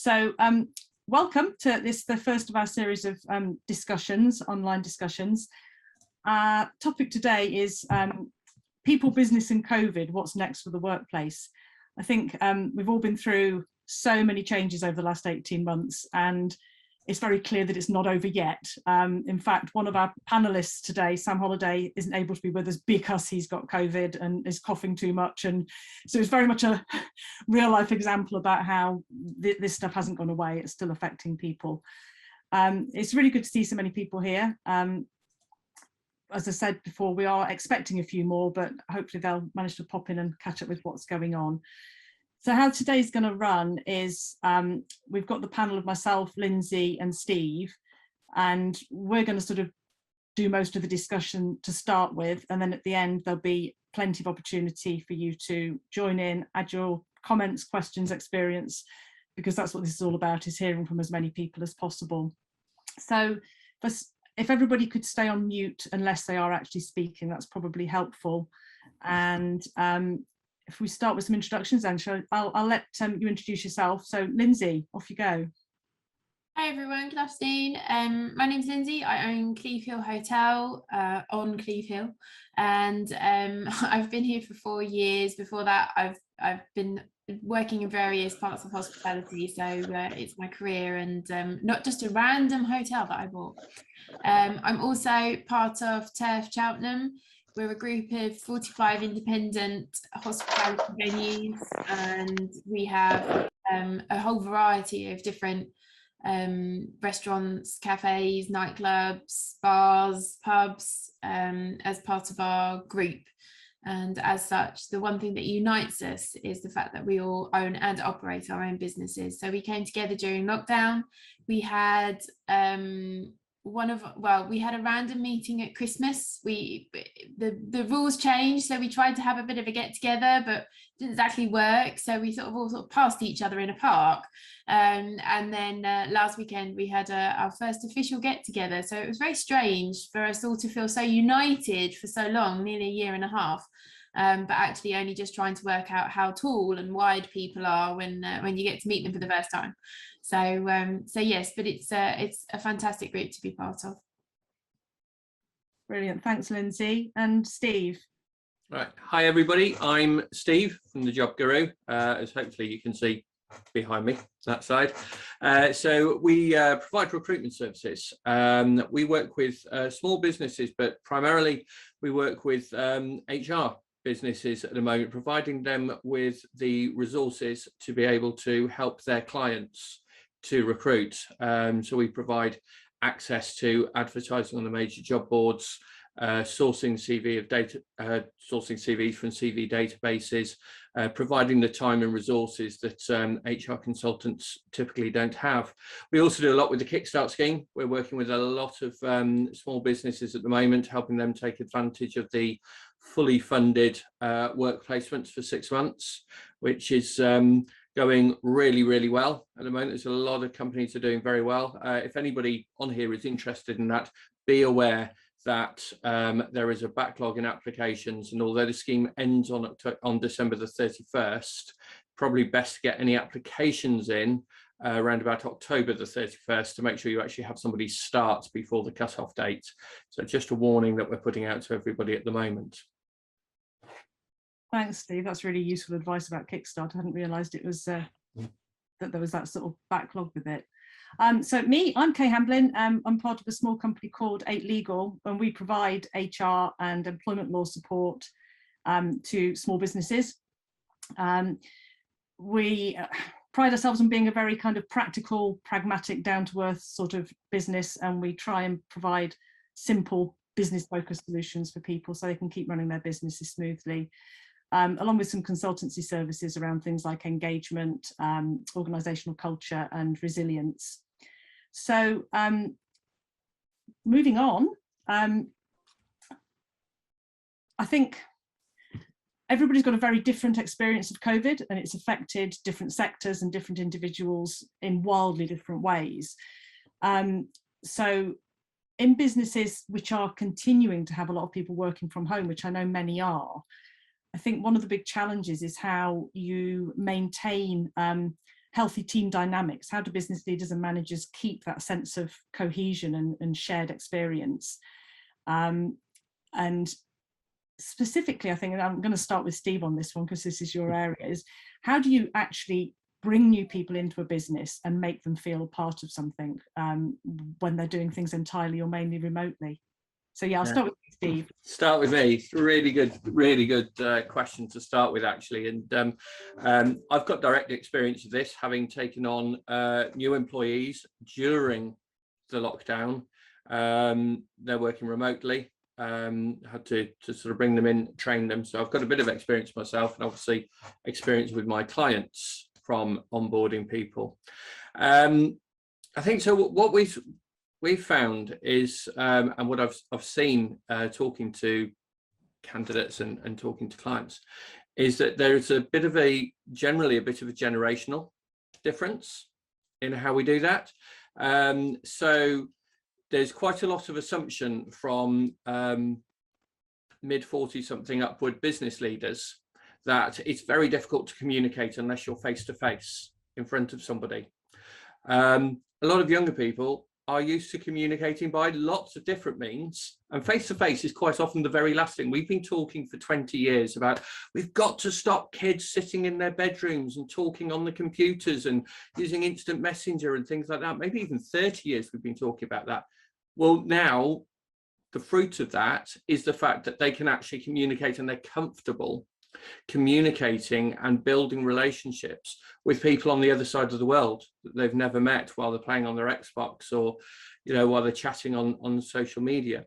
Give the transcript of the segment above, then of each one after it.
So welcome to this, the first of our series of discussions, online discussions. Our topic today is people, business and COVID, what's next for the workplace? I think we've all been through so many changes over the last 18 months and it's very clear that it's not over yet. In fact, one of our panelists today, Sam Holliday, isn't able to be with us because he's got COVID and is coughing too much. And so it's very much a real life example about how this stuff hasn't gone away. It's still affecting people. It's really good to see so many people here. As I said before, we are expecting a few more, but hopefully they'll manage to pop in and catch up with what's going on. So how today's going to run is we've got the panel of myself, Lindsay and Steve, and we're going to sort of do most of the discussion to start with. And then at the end, there'll be plenty of opportunity for you to join in, add your comments, questions, experience, because that's what this is all about, is hearing from as many people as possible. So if everybody could stay on mute unless they are actually speaking, that's probably helpful. And if we start with some introductions, then I'll let you introduce yourself. So Lindsay, off you go. Hi everyone, good afternoon. My name's Lindsay. I own Cleve Hill Hotel on Cleve Hill, and I've been here for 4 years. Before that, I've been working in various parts of hospitality, so it's my career, and not just a random hotel that I bought. I'm also part of Turf Cheltenham. We're a group of 45 independent hospitality venues, and we have a whole variety of different restaurants, cafes, nightclubs, bars, pubs as part of our group. And as such, the one thing that unites us is the fact that we all own and operate our own businesses. So we came together during lockdown. We had we had a random meeting at Christmas. The rules changed, so we tried to have a bit of a get together, but it didn't exactly work. So we all passed each other in a park. And then last weekend we had our first official get together. So it was very strange for us all to feel so united for so long, nearly a year and a half. But actually only just trying to work out how tall and wide people are when you get to meet them for the first time. So yes, but it's a fantastic group to be part of. Brilliant, thanks Lindsay. And Steve. Right, hi everybody, I'm Steve from the Job Guru, as hopefully you can see behind me, that side. So we provide recruitment services. We work with small businesses, but primarily we work with HR businesses at the moment, providing them with the resources to be able to help their clients to recruit. So we provide access to advertising on the major job boards, sourcing CVs from CV databases, providing the time and resources that HR consultants typically don't have. We also do a lot with the Kickstart scheme. We're working with a lot of small businesses at the moment, helping them take advantage of the fully funded work placements for 6 months, which is going really, really well at the moment. There's a lot of companies that are doing very well. If anybody on here is interested in that, be aware that there is a backlog in applications, and although the scheme ends on December the 31st, probably best to get any applications in around about October the 31st to make sure you actually have somebody start before the cut-off date. So just a warning that we're putting out to everybody at the moment. Thanks, Steve. That's really useful advice about Kickstart. I hadn't realised it was that there was that sort of backlog with it. So me, I'm Kay Hamblin. I'm part of a small company called 8 Legal, and we provide HR and employment law support to small businesses. We pride ourselves on being a very kind of practical, pragmatic, down-to-earth sort of business, and we try and provide simple business-focused solutions for people so they can keep running their businesses smoothly. Along with some consultancy services around things like engagement, organisational culture and resilience. So moving on, I think everybody's got a very different experience of COVID, and it's affected different sectors and different individuals in wildly different ways. So in businesses which are continuing to have a lot of people working from home, which I know many are, I think one of the big challenges is how you maintain healthy team dynamics? How do business leaders and managers keep that sense of cohesion and shared experience? And specifically, I think, and I'm going to start with Steve on this one because this is your area, is how do you actually bring new people into a business and make them feel part of something when they're doing things entirely or mainly remotely? So yeah, I'll start with Steve. Start with me. Really good question to start with, actually. And I've got direct experience of this, having taken on new employees during the lockdown. They're working remotely. Had to sort of bring them in, train them. So I've got a bit of experience myself, and obviously experience with my clients from onboarding people. I think so. What we've found is, and what I've seen talking to candidates and talking to clients, is that there's generally a bit of a generational difference in how we do that. So there's quite a lot of assumption from mid-40 something upward business leaders that it's very difficult to communicate unless you're face to face in front of somebody. A lot of younger people are used to communicating by lots of different means, and face to face is quite often the very last thing. We've been talking for 20 years about we've got to stop kids sitting in their bedrooms and talking on the computers and using instant messenger and things like that. Maybe even 30 years we've been talking about that. Well, now the fruit of that is the fact that they can actually communicate, and they're comfortable communicating and building relationships with people on the other side of the world that they've never met while they're playing on their Xbox, or while they're chatting on social media.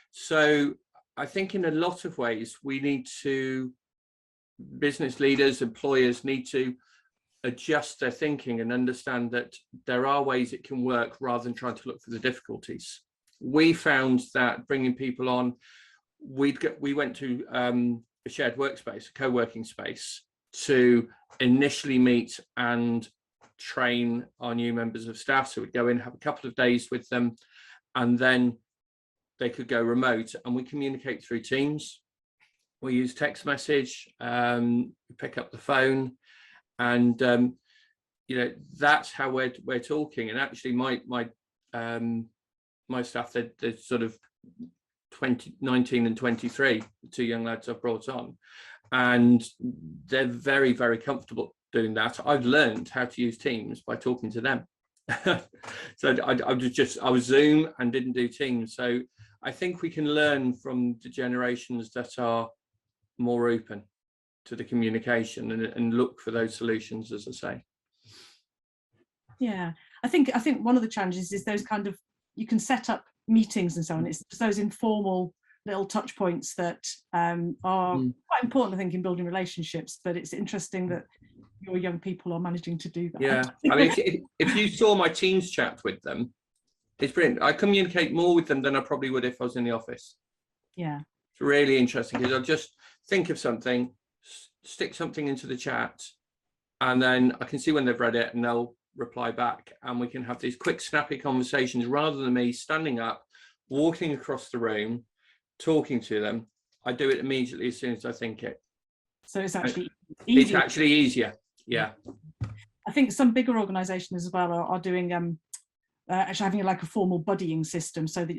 So I think in a lot of ways business leaders, employers need to adjust their thinking and understand that there are ways it can work rather than trying to look for the difficulties. We found that bringing people on, we went to a shared workspace, a co-working space, to initially meet and train our new members of staff. So we'd go in, have a couple of days with them, and then they could go remote, and we communicate through Teams. We use text message, pick up the phone, and that's how we're talking. And actually my staff, they're sort of 19 and 23, the two young lads I've brought on, and they're very, very comfortable doing that. I've learned how to use Teams by talking to them. So I was Zoom and didn't do Teams. So I think we can learn from the generations that are more open to the communication and look for those solutions, as I say. Yeah, I think one of the challenges is those kind of, you can set up meetings and so on. It's those informal little touch points that are quite important, I think, in building relationships. But it's interesting that your young people are managing to do that. Yeah, I mean, if you saw my Teams chat with them, it's brilliant. I communicate more with them than I probably would if I was in the office. Yeah, it's really interesting because I'll just think of something, stick something into the chat, and then I can see when they've read it and they'll reply back, and we can have these quick snappy conversations rather than me standing up, walking across the room, talking to them. I do it immediately as soon as I think it. So it's actually easier. It's actually easier. Yeah. I think some bigger organizations as well are doing actually having like a formal buddying system, so that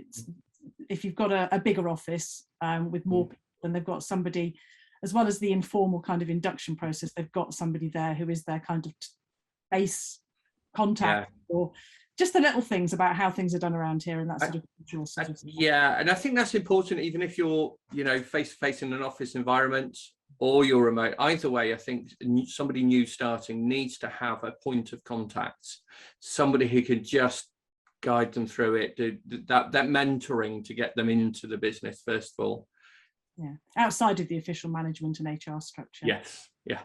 if you've got a bigger office with more people, and they've got somebody, as well as the informal kind of induction process, they've got somebody there who is their kind of base contact, or just the little things about how things are done around here, and that sort of visual sort of stuff. Yeah, and I think that's important, even if you're face to face in an office environment or you're remote. Either way, I think somebody new starting needs to have a point of contact, somebody who can just guide them through it, do that mentoring to get them into the business first of all. Yeah, outside of the official management and HR structure. Yes. Yeah.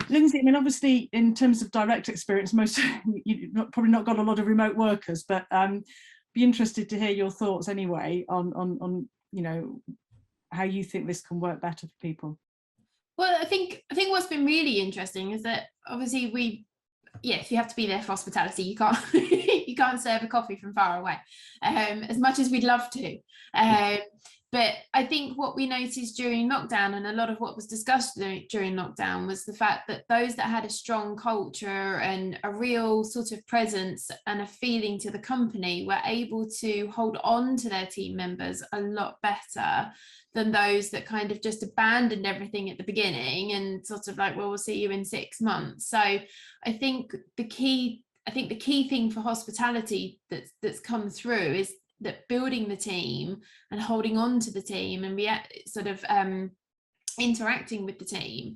Lindsay, I mean, obviously, in terms of direct experience, you've probably not got a lot of remote workers, but be interested to hear your thoughts anyway on how you think this can work better for people. Well, I think what's been really interesting is that obviously you have to be there for hospitality. You can't you can't serve a coffee from far away, as much as we'd love to. But I think what we noticed during lockdown, and a lot of what was discussed during lockdown, was the fact that those that had a strong culture and a real sort of presence and a feeling to the company were able to hold on to their team members a lot better than those that kind of just abandoned everything at the beginning and sort of like, well, we'll see you in 6 months. So I think the key thing for hospitality that's come through is that building the team and holding on to the team and sort of interacting with the team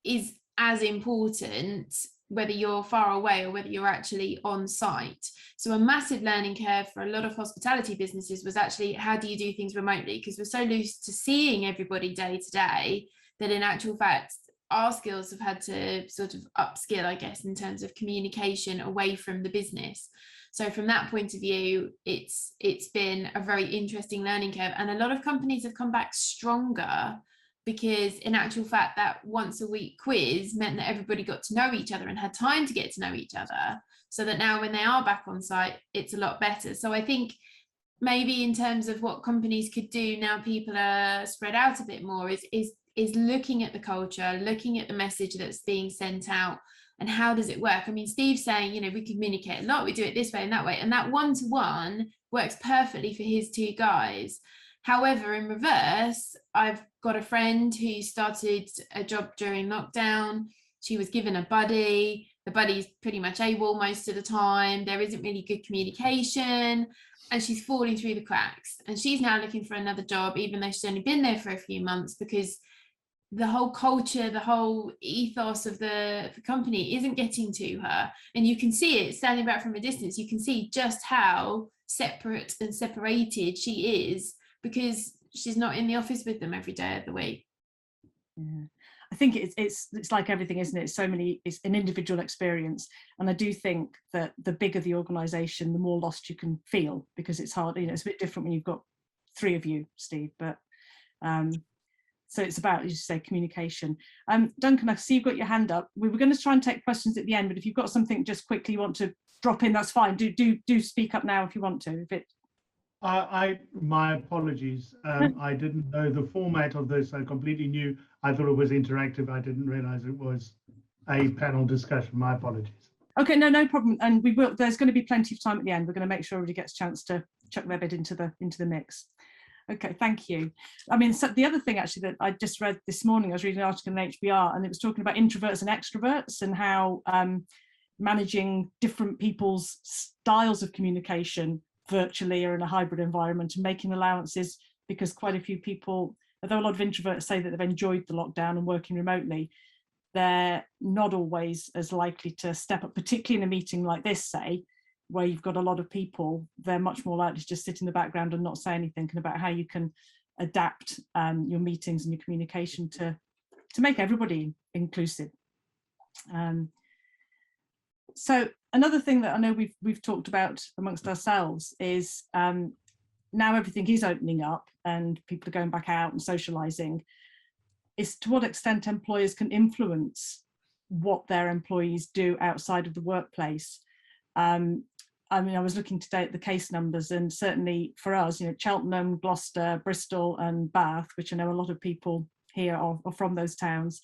is as important, whether you're far away or whether you're actually on site. So a massive learning curve for a lot of hospitality businesses was actually, how do you do things remotely? Because we're so used to seeing everybody day to day that in actual fact, our skills have had to sort of upskill, I guess, in terms of communication away from the business. So from that point of view, it's been a very interesting learning curve. And a lot of companies have come back stronger because in actual fact, that once a week quiz meant that everybody got to know each other and had time to get to know each other. So that now when they are back on site, it's a lot better. So I think maybe in terms of what companies could do now people are spread out a bit more is looking at the culture, looking at the message that's being sent out, and how does it work? I mean, Steve's saying, you know, we communicate a lot, we do it this way and that way, and that one-to-one works perfectly for his 2 guys. However, in reverse, I've got a friend who started a job during lockdown. She was given a buddy. The buddy's pretty much AWOL most of the time. There isn't really good communication, and she's falling through the cracks. And she's now looking for another job, even though she's only been there for a few months, because the whole culture, the whole ethos of the company isn't getting to her. And you can see it standing back from a distance. You can see just how separate and separated she is because she's not in the office with them every day of the week. Yeah. I think it's like everything, isn't it? It's an individual experience. And I do think that the bigger the organization, the more lost you can feel, because it's hard, you know, it's a bit different when you've got 3 of you, Steve, but so it's about, as you say, communication. Duncan, I see you've got your hand up. We were going to try and take questions at the end, but if you've got something just quickly you want to drop in, that's fine. Do speak up now if you want to. If it. My apologies. I didn't know the format of this. I completely new. I thought it was interactive. I didn't realize it was a panel discussion. My apologies. Okay, no problem. And we will. There's going to be plenty of time at the end. We're going to make sure everybody gets a chance to chuck their bit into the mix. Okay, thank you. I mean, so the other thing actually that I just read this morning, I was reading an article in HBR, and it was talking about introverts and extroverts and how managing different people's styles of communication virtually or in a hybrid environment, and making allowances, because quite a few people, although a lot of introverts say that they've enjoyed the lockdown and working remotely, they're not always as likely to step up, particularly in a meeting like this, say, where you've got a lot of people. They're much more likely to just sit in the background and not say anything, and about how you can adapt your meetings and your communication to make everybody inclusive. So another thing that I know we've talked about amongst ourselves is now everything is opening up and people are going back out and socializing, is to what extent employers can influence what their employees do outside of the workplace. I mean, I was looking today at the case numbers, and certainly for us, you know, Cheltenham, Gloucester, Bristol and Bath, which I know a lot of people here are from those towns,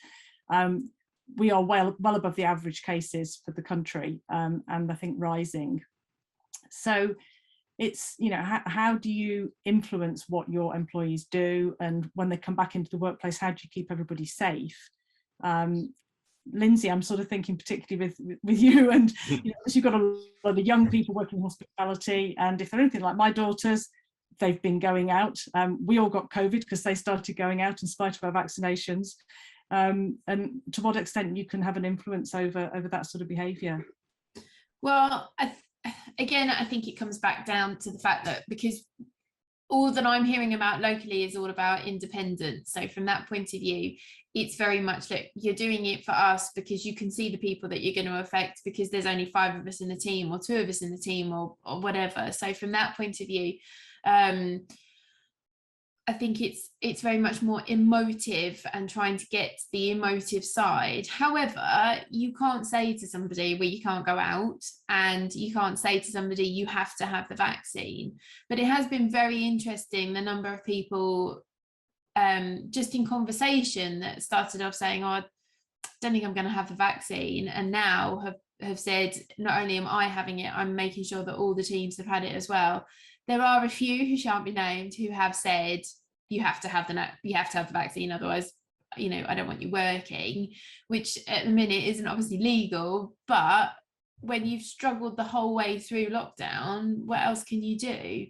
we are well above the average cases for the country, and I think rising. So it's, you know, how do you influence what your employees do, and when they come back into the workplace, how do you keep everybody safe? Lindsay, I'm sort of thinking particularly with you, and you know, you've got a lot of young people working in hospitality, and if they're anything like my daughters, they've been going out. We all got COVID because they started going out in spite of our vaccinations. And to what extent you can have an influence over that sort of behaviour? Well, again, I think it comes back down to the fact that because all that I'm hearing about locally is all about independence. So from that point of view, it's very much like you're doing it for us because you can see the people that you're going to affect, because there's only 5 of us in the team or 2 of us in the team or whatever. So from that point of view, I I think it's very much more emotive and trying to get the emotive side. However, you can't say to somebody, well, you can't go out, and you can't say to somebody you have to have the vaccine. But it has been very interesting, the number of people just in conversation that started off saying, oh, I don't think I'm going to have the vaccine, and now have said, not only am I having it, I'm making sure that all the teams have had it as well. There are a few who shan't be named who have said, you have to have the vaccine, otherwise, you know, I don't want you working, which at the minute isn't obviously legal, but when you've struggled the whole way through lockdown, what else can you do?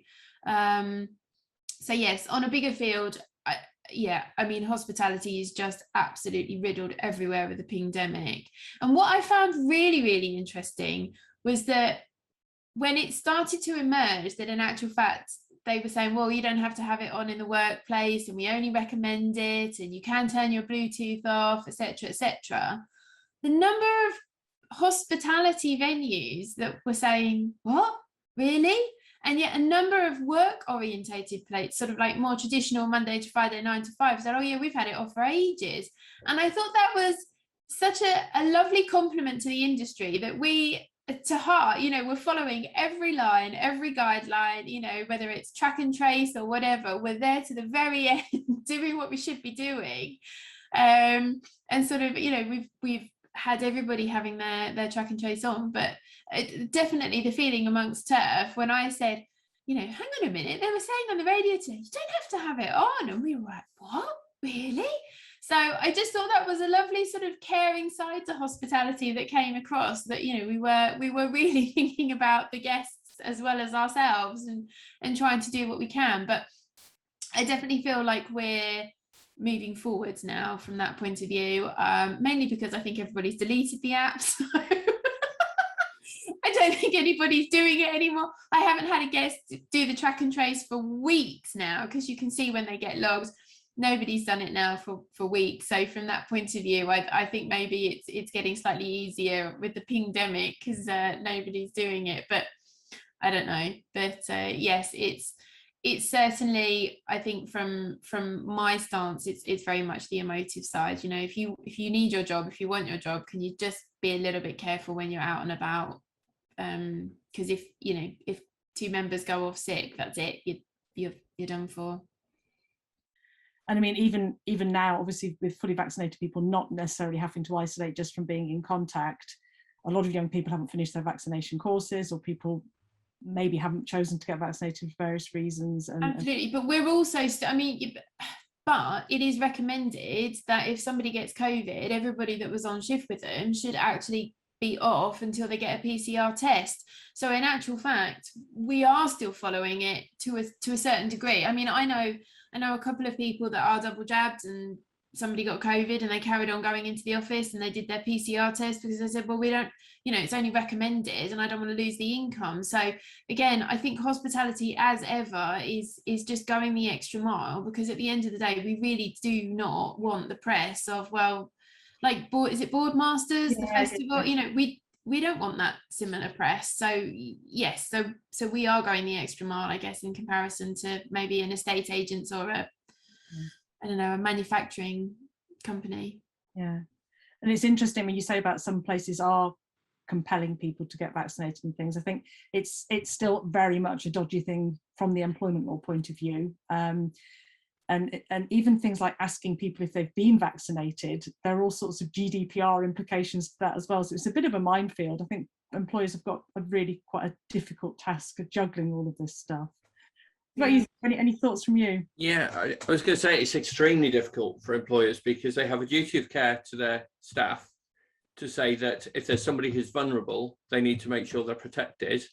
So yes, on a bigger field, I mean, hospitality is just absolutely riddled everywhere with the pandemic. And what I found really, really interesting was that when it started to emerge that in actual fact, they were saying, well, you don't have to have it on in the workplace, and we only recommend it, and you can turn your Bluetooth off, etc., etc. The number of hospitality venues that were saying, what, really? And yet a number of work orientated places, sort of like more traditional Monday to Friday, 9 to 5, said, oh yeah, we've had it off for ages. And I thought that was such a lovely compliment to the industry, that we, to heart, you know, we're following every line, every guideline, you know, whether it's track and trace or whatever, we're there to the very end doing what we should be doing. And sort of, you know, we've had everybody having their track and trace on, but definitely the feeling amongst turf when I said, you know, hang on a minute, they were saying on the radio today, you don't have to have it on, and we were like, what, really? So I just thought that was a lovely sort of caring side to hospitality that came across, that, you know, we were really thinking about the guests as well as ourselves, and trying to do what we can. But I definitely feel like we're moving forwards now from that point of view, mainly because I think everybody's deleted the app, so I don't think anybody's doing it anymore. I haven't had a guest do the track and trace for weeks now, because you can see when they get logs. Nobody's done it now for weeks. So from that point of view, I think maybe it's getting slightly easier with the pandemic, because nobody's doing it. But I don't know. But yes, it's certainly, I think from my stance, it's very much the emotive side. You know, if you need your job, if you want your job, can you just be a little bit careful when you're out and about? Because if two members go off sick, that's it. You're done for. And I mean, even now, obviously, with fully vaccinated people not necessarily having to isolate just from being in contact, a lot of young people haven't finished their vaccination courses, or people maybe haven't chosen to get vaccinated for various reasons. Absolutely, but we're also, but it is recommended that if somebody gets COVID, everybody that was on shift with them should actually be off until they get a PCR test. So in actual fact, we are still following it to a certain degree. I mean, I know a couple of people that are double jabbed, and somebody got COVID and they carried on going into the office and they did their PCR test, because they said, well, we don't, you know, it's only recommended and I don't want to lose the income. So again, I think hospitality, as ever, is just going the extra mile, because at the end of the day, we really do not want the press of, well, like, is it Boardmasters, the festival, you know, we don't want that similar press. So yes, so we are going the extra mile, I guess, in comparison to maybe an estate agent or I don't know, a manufacturing company. Yeah. And it's interesting when you say about some places are compelling people to get vaccinated and things. I think it's still very much a dodgy thing from the employment law point of view. And even things like asking people if they've been vaccinated, there are all sorts of GDPR implications to that as well. So it's a bit of a minefield. I think employers have got a really quite a difficult task of juggling all of this stuff. Yeah. Any thoughts from you? Yeah, I was going to say it's extremely difficult for employers, because they have a duty of care to their staff to say that if there's somebody who's vulnerable, they need to make sure they're protected,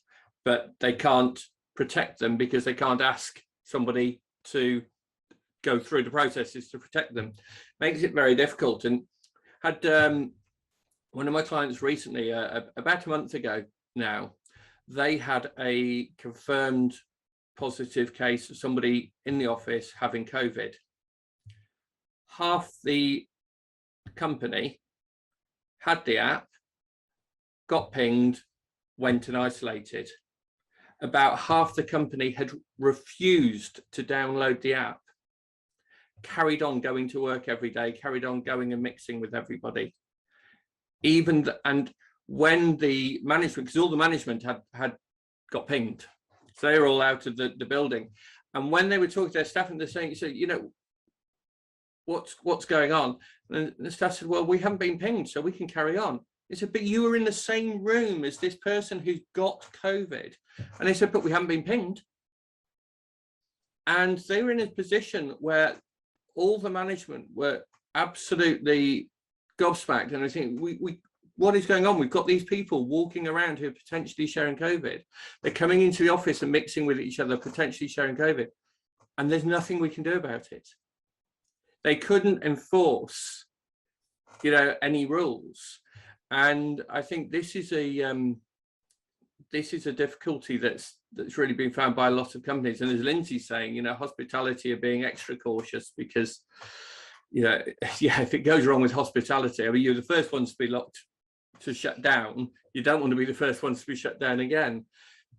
but they can't protect them because they can't ask somebody to go through the processes to protect them. Makes it very difficult. And had one of my clients recently, about a month ago now, they had a confirmed positive case of somebody in the office having COVID. Half the company had the app, got pinged, went and isolated. About half the company had refused to download the app carried on going to work every day, carried on going and mixing with everybody. And when the management, because all the management had got pinged, so they were all out of the building. And when they were talking to their staff and they're saying, so, you know, what's going on? And the staff said, well, we haven't been pinged, so we can carry on. They said, but you were in the same room as this person who's got COVID. And they said, but we haven't been pinged. And they were in a position where all the management were absolutely gobsmacked. And I think, what is going on? We've got these people walking around who are potentially sharing COVID. They're coming into the office and mixing with each other, potentially sharing COVID. And there's nothing we can do about it. They couldn't enforce, you know, any rules. And I think this is a difficulty that's really been found by a lot of companies. And as Lindsay's saying, you know, hospitality are being extra cautious because, you know, yeah, if it goes wrong with hospitality, I mean, you're the first ones to be locked, to shut down. You don't want to be the first ones to be shut down again.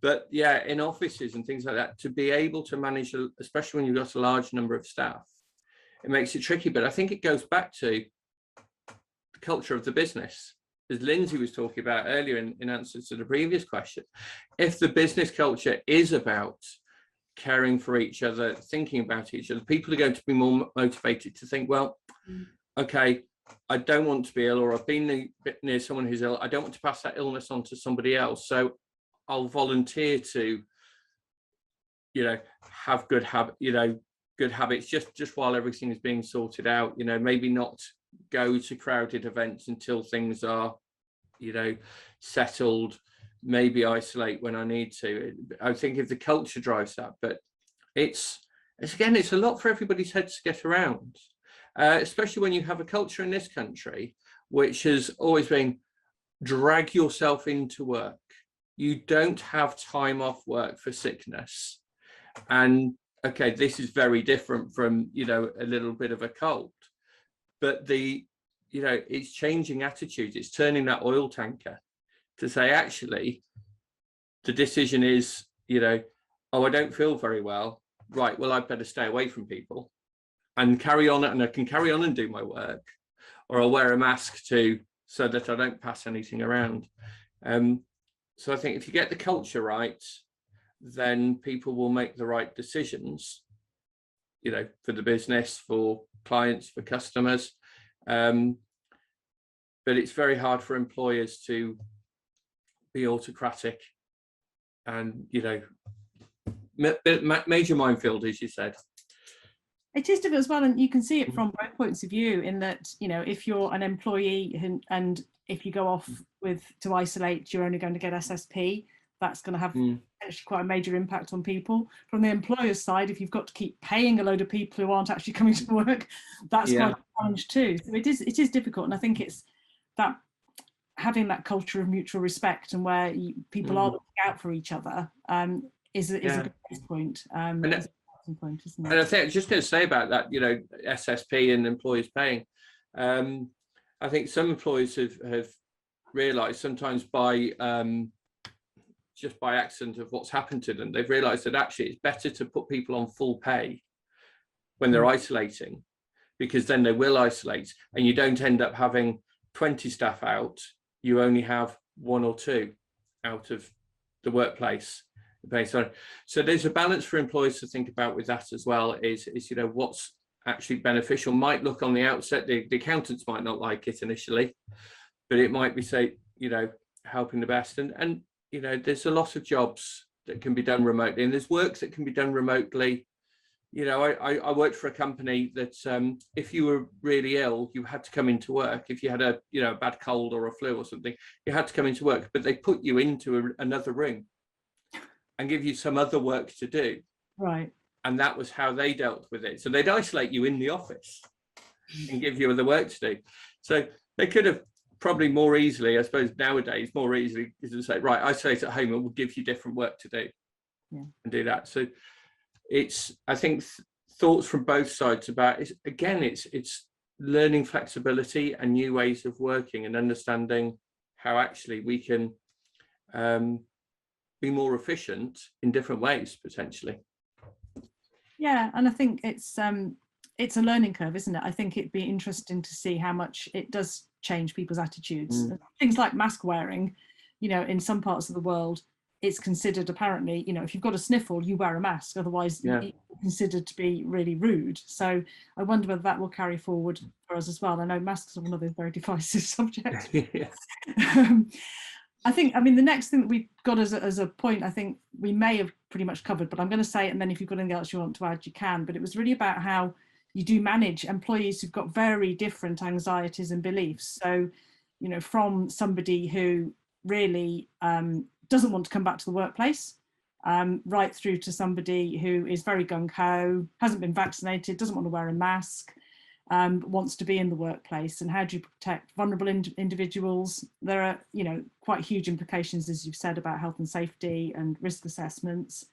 But yeah, in offices and things like that, to be able to manage, especially when you've got a large number of staff, it makes it tricky. But I think it goes back to the culture of the business, as Lindsay was talking about earlier in answer to the previous question. If the business culture is about caring for each other, thinking about each other, people are going to be more motivated to think, well, okay, I don't want to be ill, or I've been near someone who's ill. I don't want to pass that illness on to somebody else. So I'll volunteer to, you know, have good habits just while everything is being sorted out. You know, maybe not go to crowded events until things are, you know, settled, maybe isolate when I need to. I think if the culture drives that, but it's a lot for everybody's head to get around, especially when you have a culture in this country which has always been drag yourself into work. You don't have time off work for sickness. And okay, this is very different from, you know, a little bit of a cold, but you know, it's changing attitudes. It's turning that oil tanker to say, actually, the decision is, you know, oh, I don't feel very well. Right, well, I'd better stay away from people and carry on, and I can carry on and do my work, or I'll wear a mask so that I don't pass anything around. So I think if you get the culture right, then people will make the right decisions, you know, for the business, for clients, for customers. But it's very hard for employers to be autocratic and, you know, major minefield, as you said. It is difficult as well, and you can see it from both points of view, in that, you know, if you're an employee and if you go off to isolate, you're only going to get SSP. That's going to have actually quite a major impact on people. From the employer's side, if you've got to keep paying a load of people who aren't actually coming to work, that's quite a challenge too. So it is difficult, and I think it's that having that culture of mutual respect and where people are looking out for each other is a good point. Point, isn't it? And I think I was just going to say about that, you know, SSP and employers paying. I think some employers have realised sometimes just by accident of what's happened to them, they've realised that actually it's better to put people on full pay when they're isolating, because then they will isolate and you don't end up having 20 staff out. You only have 1 or 2 out of the workplace. So there's a balance for employers to think about with that as well, is you know, what's actually beneficial. Might look on the outset, the accountants might not like it initially, but it might be, say, you know, helping the best. And you know, there's a lot of jobs that can be done remotely, and there's work that can be done remotely. You know, I worked for a company that if you were really ill, you had to come into work. If you had a, you know, a bad cold or a flu or something, you had to come into work, but they put you into another room and give you some other work to do. Right. And that was how they dealt with it. So they'd isolate you in the office and give you other work to do. So they could have probably more easily, I suppose nowadays, more easily, is to say, right, isolate at home and we'll give you different work to do and do that. So it's, I think, thoughts from both sides about it. Again, it's learning flexibility and new ways of working and understanding how actually we can be more efficient in different ways, potentially. Yeah, and I think it's a learning curve, isn't it? I think it'd be interesting to see how much it does change people's attitudes. Things like mask wearing, you know, in some parts of the world, it's considered, apparently, you know, if you've got a sniffle, you wear a mask, otherwise it's considered to be really rude. So I wonder whether that will carry forward for us as well. I know masks are one of those very divisive subjects. I think, I mean, the next thing that we've got as a point, I think we may have pretty much covered, but I'm going to say it, and then if you've got anything else you want to add, you can. But it was really about how you do manage employees who've got very different anxieties and beliefs. So, you know, from somebody who really doesn't want to come back to the workplace, right through to somebody who is very gung-ho, hasn't been vaccinated, doesn't want to wear a mask, wants to be in the workplace. And how do you protect vulnerable individuals? There are, you know, quite huge implications, as you've said, about health and safety and risk assessments,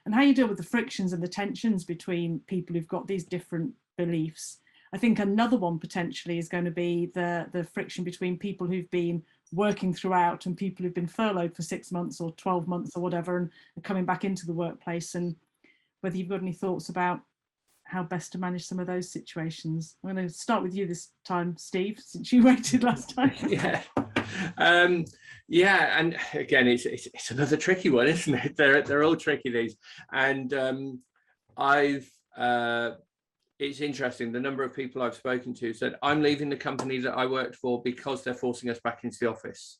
and how you deal with the frictions and the tensions between people who've got these different beliefs. I think another one potentially is going to be the friction between people who've been working throughout and people who've been furloughed for 6 months or 12 months or whatever and are coming back into the workplace, and whether you've got any thoughts about how best to manage some of those situations. I'm going to start with you this time, Steve, since you waited last time. Yeah, and again, it's another tricky one, isn't it? They're all tricky, these. And it's interesting, the number of people I've spoken to said, I'm leaving the company that I worked for because they're forcing us back into the office.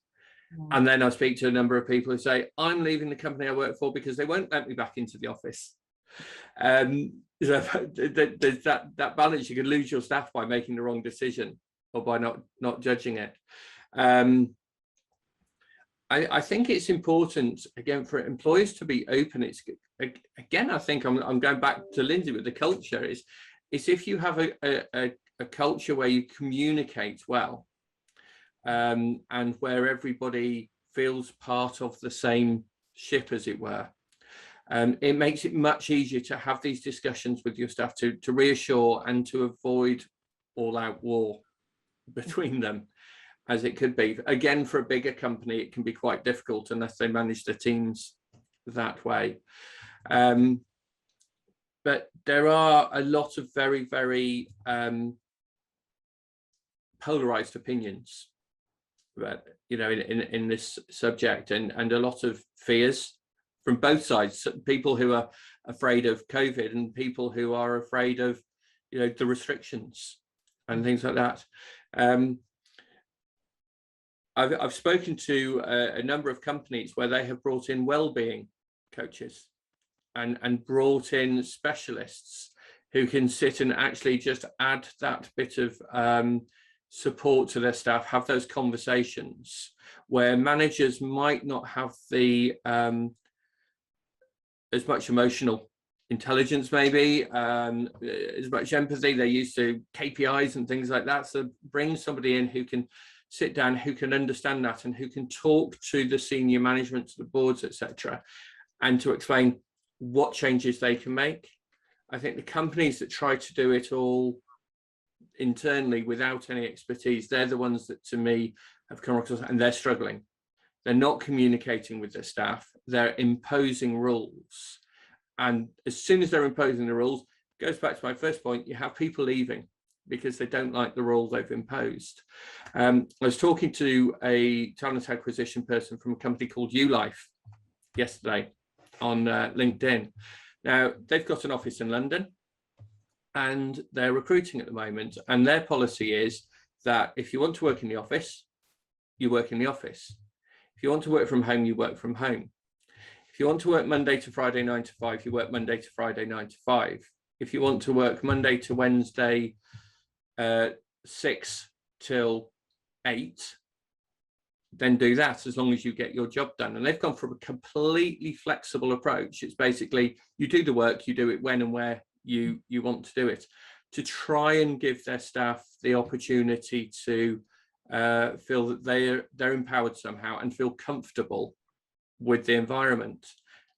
And then I speak to a number of people who say, I'm leaving the company I work for because they won't let me back into the office. So there's that balance. You could lose your staff by making the wrong decision or by not judging it. I think it's important, again, for employers to be open. It's, again, I think I'm going back to Lindsay with the culture, is if you have a culture where you communicate well, and where everybody feels part of the same ship, as it were, it makes it much easier to have these discussions with your staff, to reassure and to avoid all-out war between them, as it could be. Again, for a bigger company, it can be quite difficult unless they manage their teams that way. But there are a lot of very, very polarized opinions, but, you know, in this subject, and a lot of fears from both sides. People who are afraid of COVID and people who are afraid of, you know, the restrictions and things like that. I've spoken to a number of companies where they have brought in well-being coaches and brought in specialists who can sit and actually just add that bit of support to their staff, have those conversations where managers might not have the as much emotional intelligence, maybe, as much empathy. They're used to KPIs and things like that. So bring somebody in who can sit down, who can understand that, and who can talk to the senior management, to the boards, etc., and to explain what changes they can make. I think the companies that try to do it all internally without any expertise, they're the ones that, to me, have come across, and they're struggling. They're not communicating with their staff. They're imposing rules. And as soon as they're imposing the rules, it goes back to my first point, you have people leaving because they don't like the rule they've imposed. I was talking to a talent acquisition person from a company called ULife yesterday on LinkedIn. Now, they've got an office in London and they're recruiting at the moment. And their policy is that if you want to work in the office, you work in the office. If you want to work from home, you work from home. If you want to work Monday to Friday, 9 to 5, you work Monday to Friday, 9 to 5. If you want to work Monday to Wednesday, 6 till 8, then do that, as long as you get your job done. And they've gone for a completely flexible approach. It's basically, you do the work, you do it when and where you want to do it, to try and give their staff the opportunity to feel that they're empowered somehow and feel comfortable with the environment.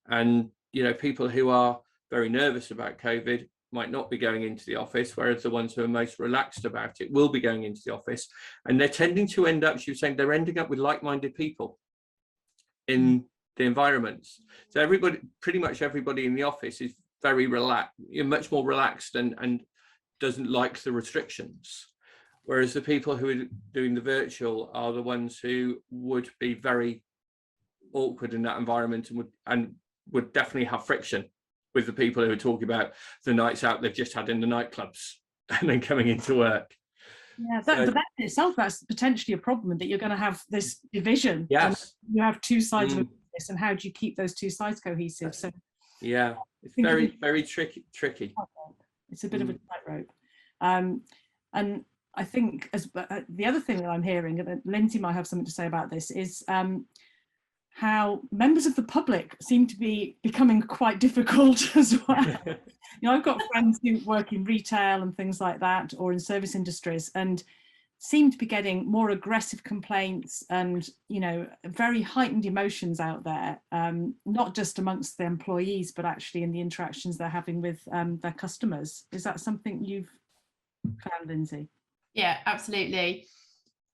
And, you know, people who are very nervous about COVID might not be going into the office, whereas the ones who are most relaxed about it will be going into the office. And they're tending to end up, she was saying, they're ending up with like-minded people in the environments. So everybody, pretty much everybody in the office is very relaxed, much more relaxed and doesn't like the restrictions. Whereas the people who are doing the virtual are the ones who would be very awkward in that environment and would definitely have friction with the people who are talking about the nights out they've just had in the nightclubs and then coming into work. Yeah, but that in itself, that's potentially a problem, that you're going to have this division. Yes. You have two sides of this, and how do you keep those two sides cohesive? So yeah, it's very, very tricky. It's a bit of a tightrope. And I think the other thing that I'm hearing, and Lindsay might have something to say about this, is how members of the public seem to be becoming quite difficult as well. You know, I've got friends who work in retail and things like that, or in service industries, and seem to be getting more aggressive complaints and, you know, very heightened emotions out there, not just amongst the employees, but actually in the interactions they're having with their customers. Is that something you've found, Lindsay? Yeah, absolutely.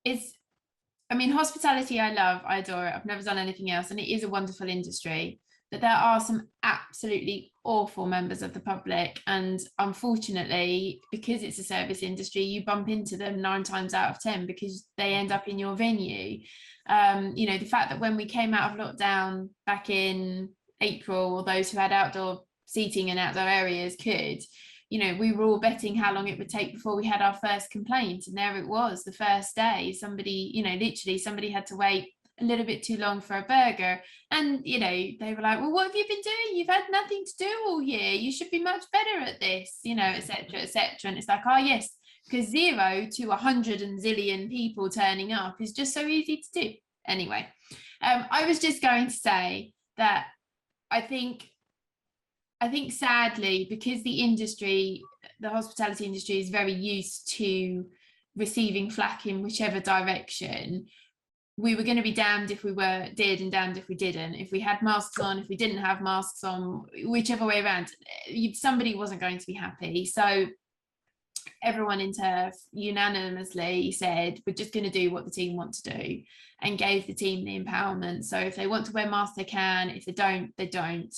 I mean, hospitality, I love, I adore it. I've never done anything else, and it is a wonderful industry. But there are some absolutely awful members of the public, and unfortunately, because it's a service industry, you bump into them 9 times out of 10 because they end up in your venue. You know, the fact that when we came out of lockdown back in April, or those who had outdoor seating and outdoor areas could, you know, we were all betting how long it would take before we had our first complaint. And there it was, the first day, somebody, you know, literally somebody had to wait a little bit too long for a burger. And, you know, they were like, well, what have you been doing? You've had nothing to do all year. You should be much better at this, you know, etc., etc. And it's like, oh, yes, because 0 to 100 and zillion people turning up is just so easy to do. Anyway, I was just going to say that I think sadly, because the industry, the hospitality industry, is very used to receiving flack in whichever direction, we were going to be damned if we did and damned if we didn't. If we had masks on, if we didn't have masks on, whichever way around, somebody wasn't going to be happy. So everyone in TERF unanimously said, we're just going to do what the team want to do, and gave the team the empowerment. So if they want to wear masks, they can. If they don't, they don't.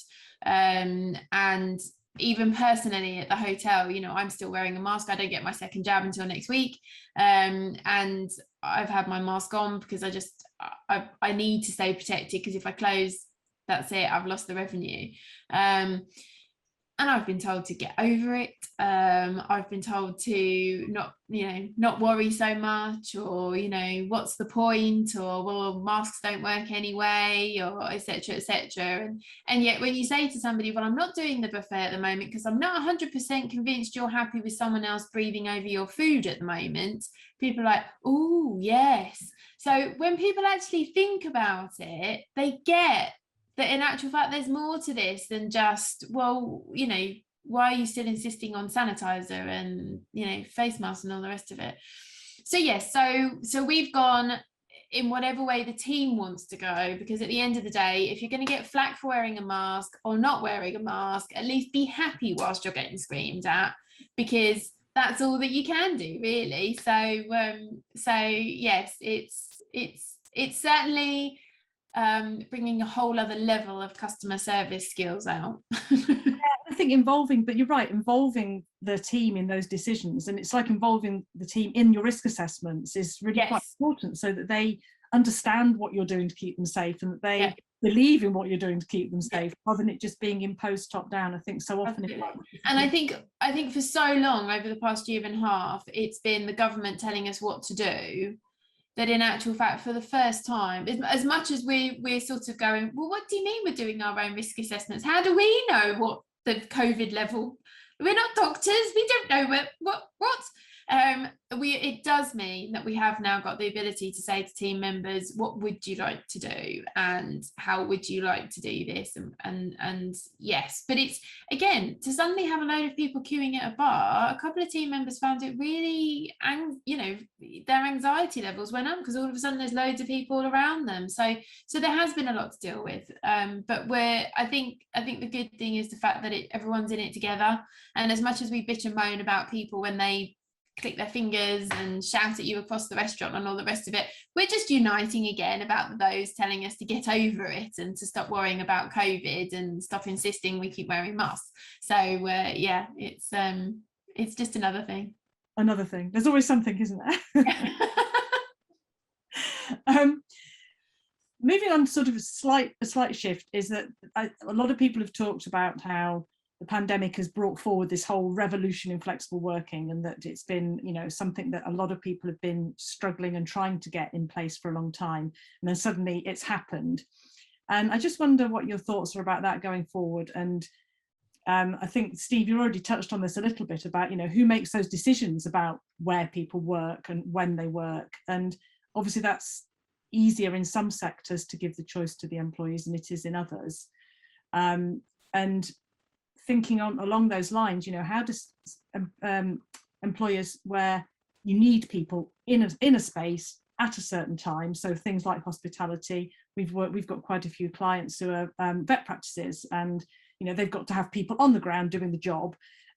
And even personally at the hotel, you know, I'm still wearing a mask. I don't get my second jab until next week. And I've had my mask on because I need to stay protected, because if I close, that's it, I've lost the revenue. And I've been told to get over it. I've been told to not worry so much, or, you know, what's the point, or, well, masks don't work anyway, or etc., etc. And yet when you say to somebody, well, I'm not doing the buffet at the moment because I'm not 100% convinced you're happy with someone else breathing over your food at the moment, people are like, oh, yes. So when people actually think about it, they get that in actual fact there's more to this than just, well, you know, why are you still insisting on sanitizer and, you know, face masks and all the rest of it? So yes, so we've gone in whatever way the team wants to go, because at the end of the day, if you're going to get flack for wearing a mask or not wearing a mask, at least be happy whilst you're getting screamed at, because that's all that you can do, really. So yes, it's certainly bringing a whole other level of customer service skills out. I think involving the team in those decisions, and it's like involving the team in your risk assessments is really quite important, so that they understand what you're doing to keep them safe, and that they believe in what you're doing to keep them safe, rather than it just being imposed top down. I think so often and I think for so long over the past year and a half, it's been the government telling us what to do, that in actual fact, for the first time, as much as we're sort of going, well, what do you mean we're doing our own risk assessments? How do we know what the COVID level? We're not doctors. We don't know what. It does mean that we have now got the ability to say to team members, what would you like to do, and how would you like to do this, and yes. But it's, again, to suddenly have a load of people queuing at a bar, a couple of team members found it really, you know, their anxiety levels went up, because all of a sudden there's loads of people around them. So there has been a lot to deal with, but I think the good thing is the fact that everyone's in it together. And as much as we bitch and moan about people when they click their fingers and shout at you across the restaurant and all the rest of it, we're just uniting again about those telling us to get over it and to stop worrying about COVID and stop insisting we keep wearing masks. So yeah, it's It's just another thing. Another thing. There's always something, isn't there? Moving on to sort of a slight shift is that a lot of people have talked about how the pandemic has brought forward this whole revolution in flexible working, and that it's been, you know, something that a lot of people have been struggling and trying to get in place for a long time, and then suddenly it's happened. And I just wonder what your thoughts are about that going forward. And I think, Steve, you already touched on this a little bit about, you know, who makes those decisions about where people work and when they work. And obviously that's easier in some sectors to give the choice to the employees than it is in others. And thinking along those lines, you know, how does employers where you need people in a space at a certain time, so things like hospitality, we've got quite a few clients who are vet practices, and you know, they've got to have people on the ground doing the job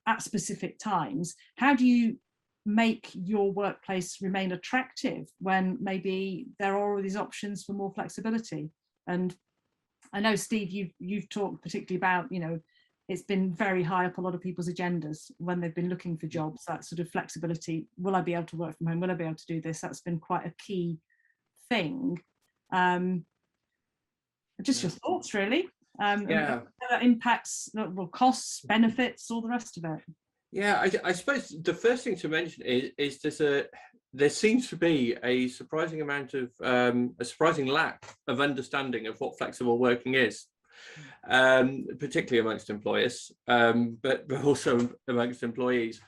at specific times. How do you make your workplace remain attractive when maybe there are all these options for more flexibility? And I know, Steve, you've talked particularly about, you know, it's been very high up a lot of people's agendas when they've been looking for jobs, that sort of flexibility. Will I be able to work from home? Will I be able to do this? That's been quite a key thing. Just your thoughts, really. Yeah, how that impacts, well, costs, benefits, all the rest of it. yeah. I suppose the first thing to mention is there seems to be a surprising amount of a surprising lack of understanding of what flexible working is, particularly amongst employers, but also amongst employees.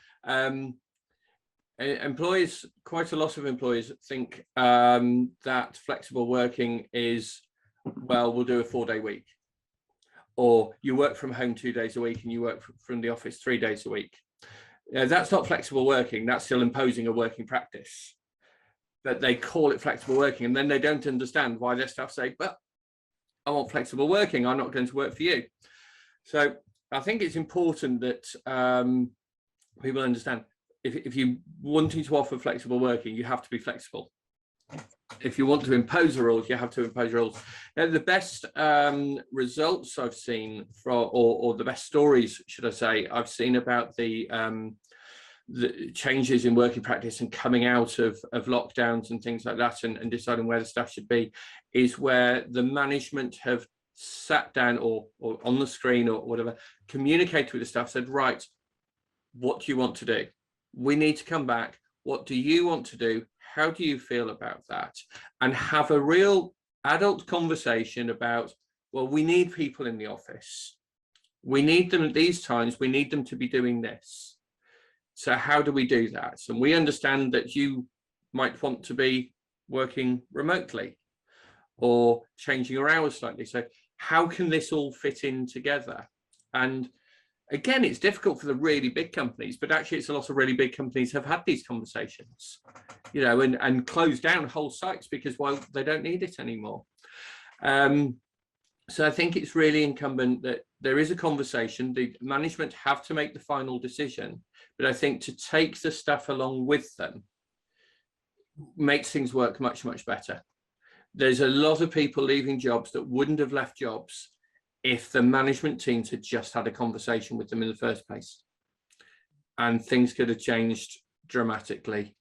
Employers, quite a lot of employers think that flexible working is, well, we'll do a 4-day week, or you work from home 2 days a week and you work from the office 3 days a week. That's not flexible working. That's still imposing a working practice, but they call it flexible working, and then they don't understand why their staff say, but I want flexible working, I'm not going to work for you. So I think it's important that people understand, if you're wanting to offer flexible working, you have to be flexible. If you want to impose rules, you have to impose rules. Now, the best results I've seen from, or the best stories, should I say, I've seen about the changes in working practice and coming out of lockdowns and things like that, and deciding where the staff should be, is where the management have sat down or on the screen or whatever, communicated with the staff, said, right, what do you want to do? We need to come back. What do you want to do? How do you feel about that? And have a real adult conversation about, well, we need people in the office. We need them at these times. We need them to be doing this. So how do we do that? And we understand that you might want to be working remotely or changing your hours slightly. So how can this all fit in together? And again, it's difficult for the really big companies, but actually it's a lot of really big companies have had these conversations, you know, and closed down whole sites because, well, they don't need it anymore. So I think it's really incumbent that there is a conversation. The management have to make the final decision, but I think to take the staff along with them makes things work much, much better. There's a lot of people leaving jobs that wouldn't have left jobs if the management teams had just had a conversation with them in the first place, and things could have changed dramatically.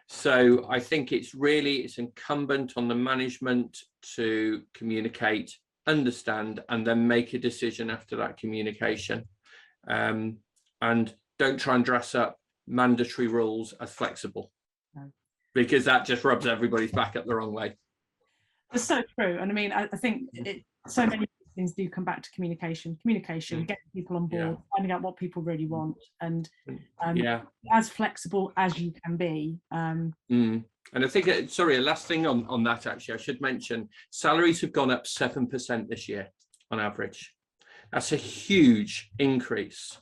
So I think it's incumbent on the management to communicate, understand, and then make a decision after that communication. And don't try and dress up mandatory rules as flexible, because that just rubs everybody's back up the wrong way. That's so true. And I mean, I think so many things do come back to communication, getting people on board, finding out what people really want, and as flexible as you can be. And I think, sorry, a last thing on that, actually, I should mention, salaries have gone up 7% this year on average. That's a huge increase.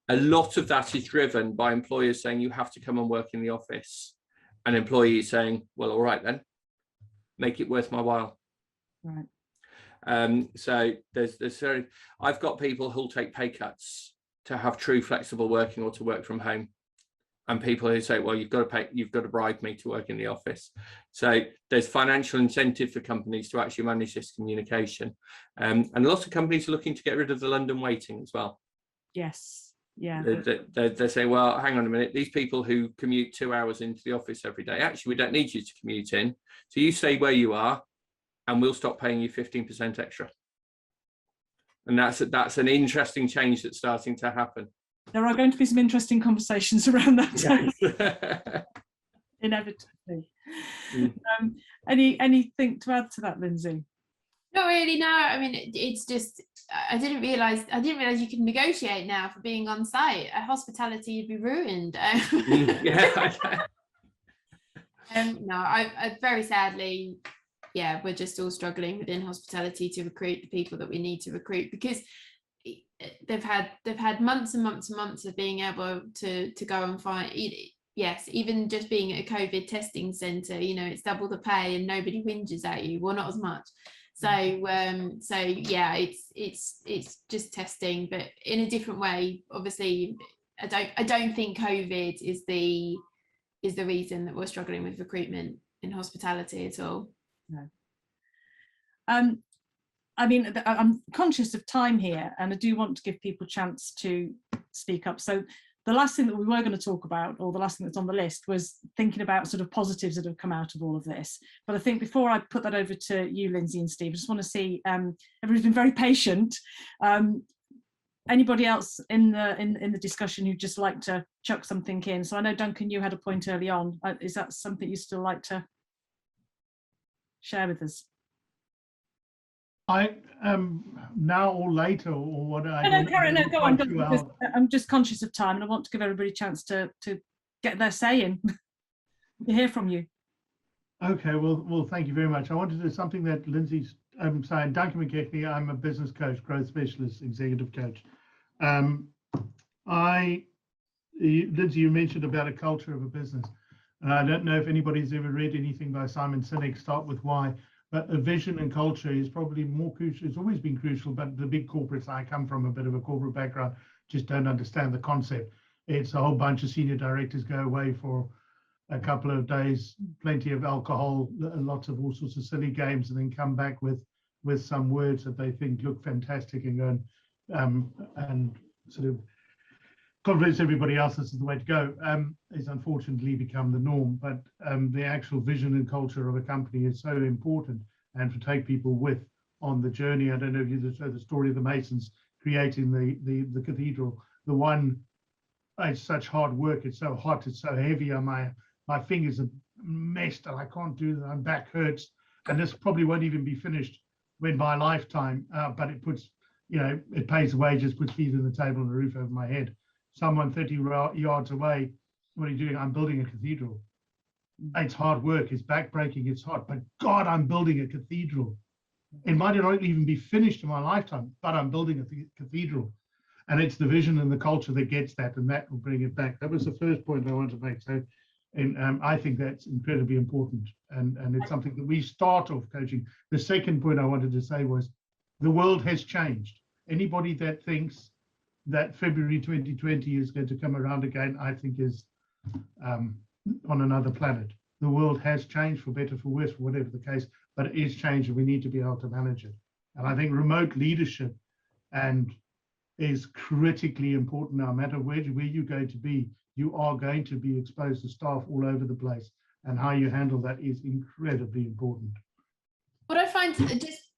A lot of that is driven by employers saying you have to come and work in the office, and employees saying, well, all right then, make it worth my while. Right. So I've got people who'll take pay cuts to have true flexible working or to work from home, and people who say, well, you've got to bribe me to work in the office. So there's financial incentive for companies to actually manage this communication, and lots of companies are looking to get rid of the London waiting as well. Yes. Yeah. They say, well, hang on a minute, these people who commute 2 hours into the office every day, actually, we don't need you to commute in. So you stay where you are and we'll stop paying you 15% extra. And that's an interesting change that's starting to happen. There are going to be some interesting conversations around that. Inevitably. Anything to add to that, Lindsay? Not really, no. I mean, it's just, I didn't realize you could negotiate now for being on site. Hospitality would be ruined. No, I very sadly, yeah, we're just all struggling within hospitality to recruit the people that we need to recruit, because they've had months and months and months of being able to go and find. Yes, even just being at a COVID testing centre, you know, it's double the pay and nobody whinges at you. Well, not as much. So yeah, it's just testing, but in a different way. Obviously, I don't think COVID is the reason that we're struggling with recruitment in hospitality at all. No. I mean, I'm conscious of time here, and I do want to give people a chance to speak up. So the last thing that we were going to talk about, or the last thing that's on the list, was thinking about sort of positives that have come out of all of this. But I think before I put that over to you, Lindsay and Steve, I just want to see, everybody's been very patient. Anybody else in the discussion who'd just like to chuck something in? So I know, Duncan, you had a point early on. Is that something you still like to share with us? I now or later, or what? No, Karen, no, go on. I'm just conscious of time, and I want to give everybody a chance to get their say in. To hear from you. Okay, well, thank you very much. I wanted to do something that Lindsay's saying. Duncan McKechnie, I'm a business coach, growth specialist, executive coach. Lindsay, you mentioned about a culture of a business. And I don't know if anybody's ever read anything by Simon Sinek, Start With Why. But a vision and culture is probably more crucial. It's always been crucial, but the big corporates, I come from a bit of a corporate background, just don't understand the concept. It's a whole bunch of senior directors go away for a couple of days, plenty of alcohol, lots of all sorts of silly games, and then come back with some words that they think look fantastic, and go and sort of convince everybody else this is the way to go. Is unfortunately become the norm, but the actual vision and culture of a company is so important, and to take people with on the journey. I don't know if you know the story of the Masons creating the cathedral. The one, it's such hard work, it's so hot, it's so heavy, and my fingers are messed and I can't do that, my back hurts, and this probably won't even be finished in my lifetime, but it puts, you know, it pays the wages, puts feet on the table and a roof over my head. Someone 30 yards away, what are you doing? I'm building a cathedral. It's hard work, it's backbreaking, it's hot, but God, I'm building a cathedral. It might not even be finished in my lifetime, but I'm building a cathedral. And it's the vision and the culture that gets that, and that will bring it back. That was the first point I wanted to make. So, and I think that's incredibly important, and it's something that we start off coaching. The second point I wanted to say was, the world has changed. Anybody that thinks that February 2020 is going to come around again, I think is on another planet. The world has changed, for better, for worse, for whatever the case, but it is changed, and we need to be able to manage it. And I think remote leadership is critically important. No matter where you're going to be, you are going to be exposed to staff all over the place, and how you handle that is incredibly important. What I find,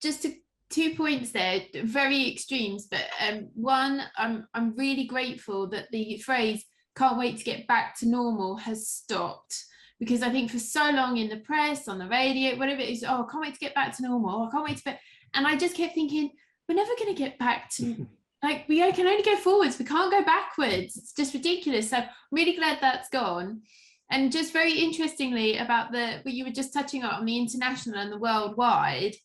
just to 2 points there, very extremes, but one, I'm really grateful that the phrase "can't wait to get back to normal" has stopped, because I think for so long in the press, on the radio, whatever it is, oh, I can't wait to get back to normal, I can't wait to, and I just kept thinking, we're never going to get back to, like, we can only go forwards, we can't go backwards. It's just ridiculous. So I'm really glad that's gone. And just very interestingly about what you were just touching on the international and the worldwide,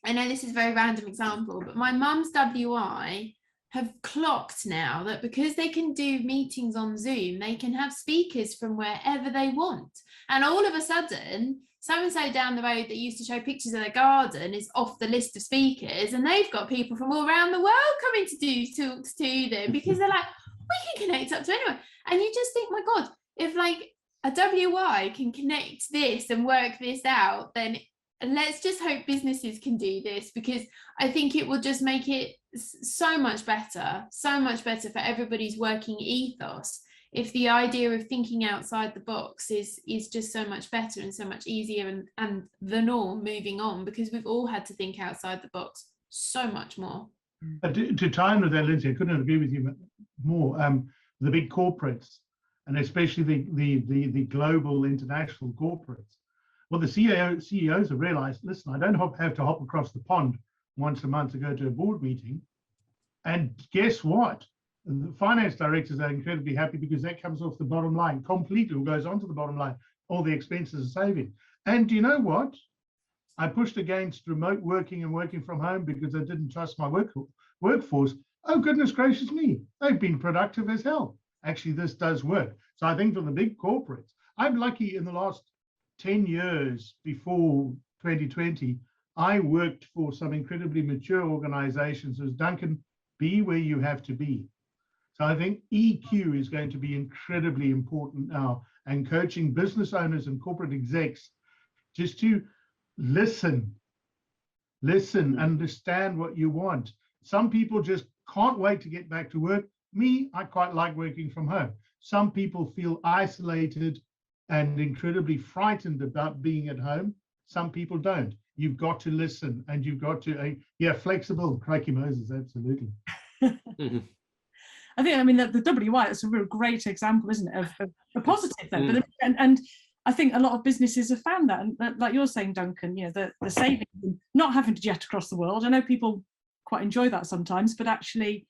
I know this is a very random example, but my mum's WI have clocked now that because they can do meetings on Zoom, they can have speakers from wherever they want. And all of a sudden, so-and-so down the road that used to show pictures of their garden is off the list of speakers, and they've got people from all around the world coming to do talks to them, because they're like, we can connect up to anyone. And you just think, my God, if like a WI can connect this and work this out, then let's just hope businesses can do this, because I think it will just make it so much better for everybody's working ethos. If the idea of thinking outside the box is just so much better and so much easier, and the norm moving on, because we've all had to think outside the box so much more. To tie in with that, Lindsay, I couldn't agree with you more. The big corporates, and especially the global international corporates. Well, the CEOs have realized, listen, I don't have to hop across the pond once a month to go to a board meeting. And guess what? The finance directors are incredibly happy, because that comes off the bottom line completely, or goes onto the bottom line. All the expenses are saving. And do you know what? I pushed against remote working and working from home because I didn't trust my workforce. Oh, goodness gracious me. They've been productive as hell. Actually, this does work. So I think for the big corporates, I'm lucky in the last 10 years before 2020, I worked for some incredibly mature organizations. As Duncan, be where you have to be. So I think EQ is going to be incredibly important now, and coaching business owners and corporate execs just to listen, understand what you want. Some people just can't wait to get back to work. Me, I quite like working from home. Some people feel isolated and incredibly frightened about being at home. Some people don't. You've got to listen, and you've got to, flexible. Crikey Moses, absolutely. I think, I mean, the WI, that's a real great example, isn't it, of a positive thing. But and I think a lot of businesses have found that, and like you're saying, Duncan, the savings, not having to jet across the world. I know people quite enjoy that sometimes, but actually,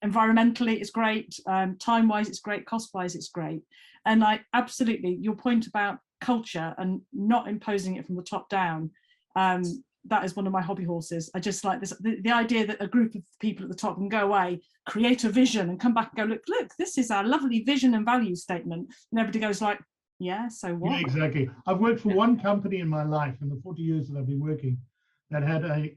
environmentally, it's great. Time-wise, it's great. Cost-wise, it's great. And like, absolutely, your point about culture and not imposing it from the top down. That is one of my hobby horses. I just like this, the idea that a group of people at the top can go away, create a vision, and come back and go, look, this is our lovely vision and value statement. And everybody goes like, yeah, so what? Yeah, exactly. I've worked for one company in my life, in the 40 years that I've been working, that had a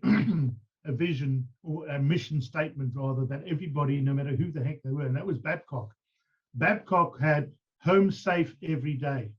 vision, or a mission statement rather, that everybody, no matter who the heck they were, and that was Babcock. Babcock had home safe every day.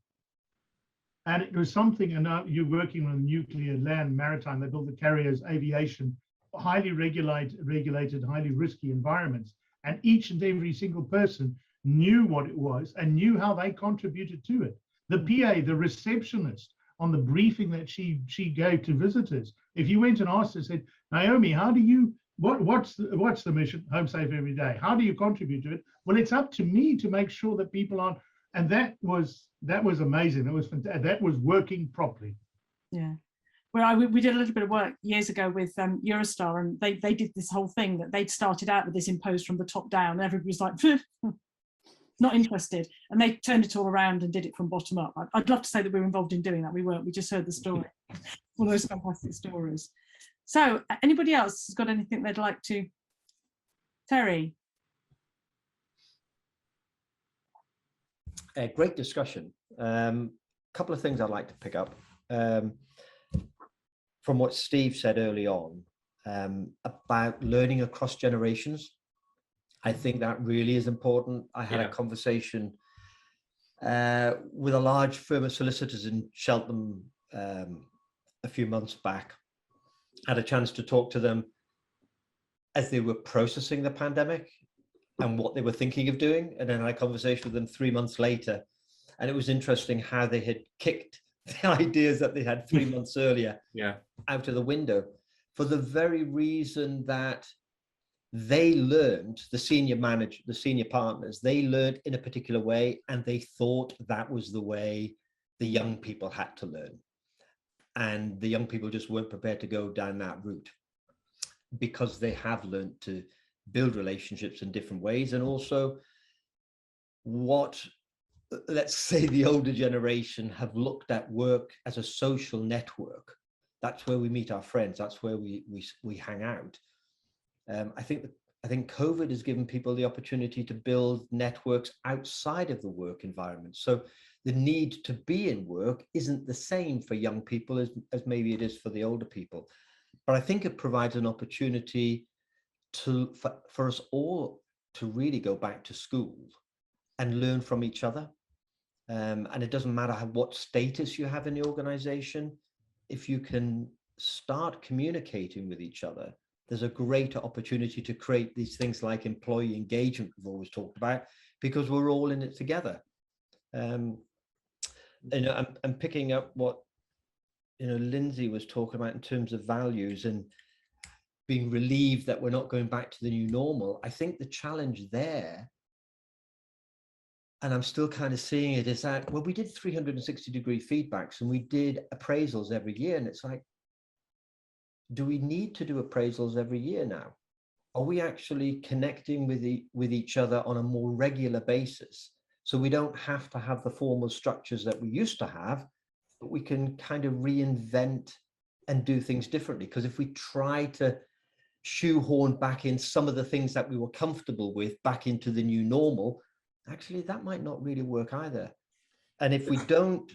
And it was something, and now you're working on nuclear, land, maritime, they build the carriers, aviation, highly regulated, highly risky environments. And each and every single person knew what it was and knew how they contributed to it. The PA, the receptionist, on the briefing that she gave to visitors, if you went and asked her, said, Naomi, how do you, what's the mission? Home safe every day. How do you contribute to it? Well, it's up to me to make sure that people aren't. And that was amazing. That was fantastic. That was working properly. Yeah. Well, we did a little bit of work years ago with Eurostar, and they did this whole thing that they'd started out with this imposed from the top down. And everybody was like, not interested. And they turned it all around and did it from bottom up. I'd love to say that we were involved in doing that. We weren't. We just heard the story. One of those fantastic stories. So anybody else has got anything they'd like to? Terry? A great discussion. Couple of things I'd like to pick up from what Steve said early on about learning across generations. I think that really is important. I had a conversation with a large firm of solicitors in Cheltenham a few months back. Had a chance to talk to them as they were processing the pandemic and what they were thinking of doing. And then I had a conversation with them 3 months later. And it was interesting how they had kicked the ideas that they had 3 months earlier out of the window, for the very reason that they learned, the senior partners, they learned in a particular way, and they thought that was the way the young people had to learn. And the young people just weren't prepared to go down that route, because they have learned to build relationships in different ways. And also what, let's say, the older generation have looked at work as a social network. That's where we meet our friends. That's where we hang out. I think COVID has given people the opportunity to build networks outside of the work environment. So the need to be in work isn't the same for young people as maybe it is for the older people. But I think it provides an opportunity for us all to really go back to school and learn from each other. And it doesn't matter what status you have in the organization. if you can start communicating with each other, there's a greater opportunity to create these things like employee engagement we've always talked about, because we're all in it together. I'm picking up what Lindsay was talking about in terms of values and being relieved that we're not going back to the new normal. I think the challenge there, and I'm still kind of seeing it, is that, well, we did 360-degree feedbacks and we did appraisals every year, and it's like, do we need to do appraisals every year now? Are we actually connecting with each other on a more regular basis, so we don't have to have the formal structures that we used to have, but we can kind of reinvent and do things differently? Because if we try to shoehorn back in some of the things that we were comfortable with back into the new normal, actually that might not really work either. And if we don't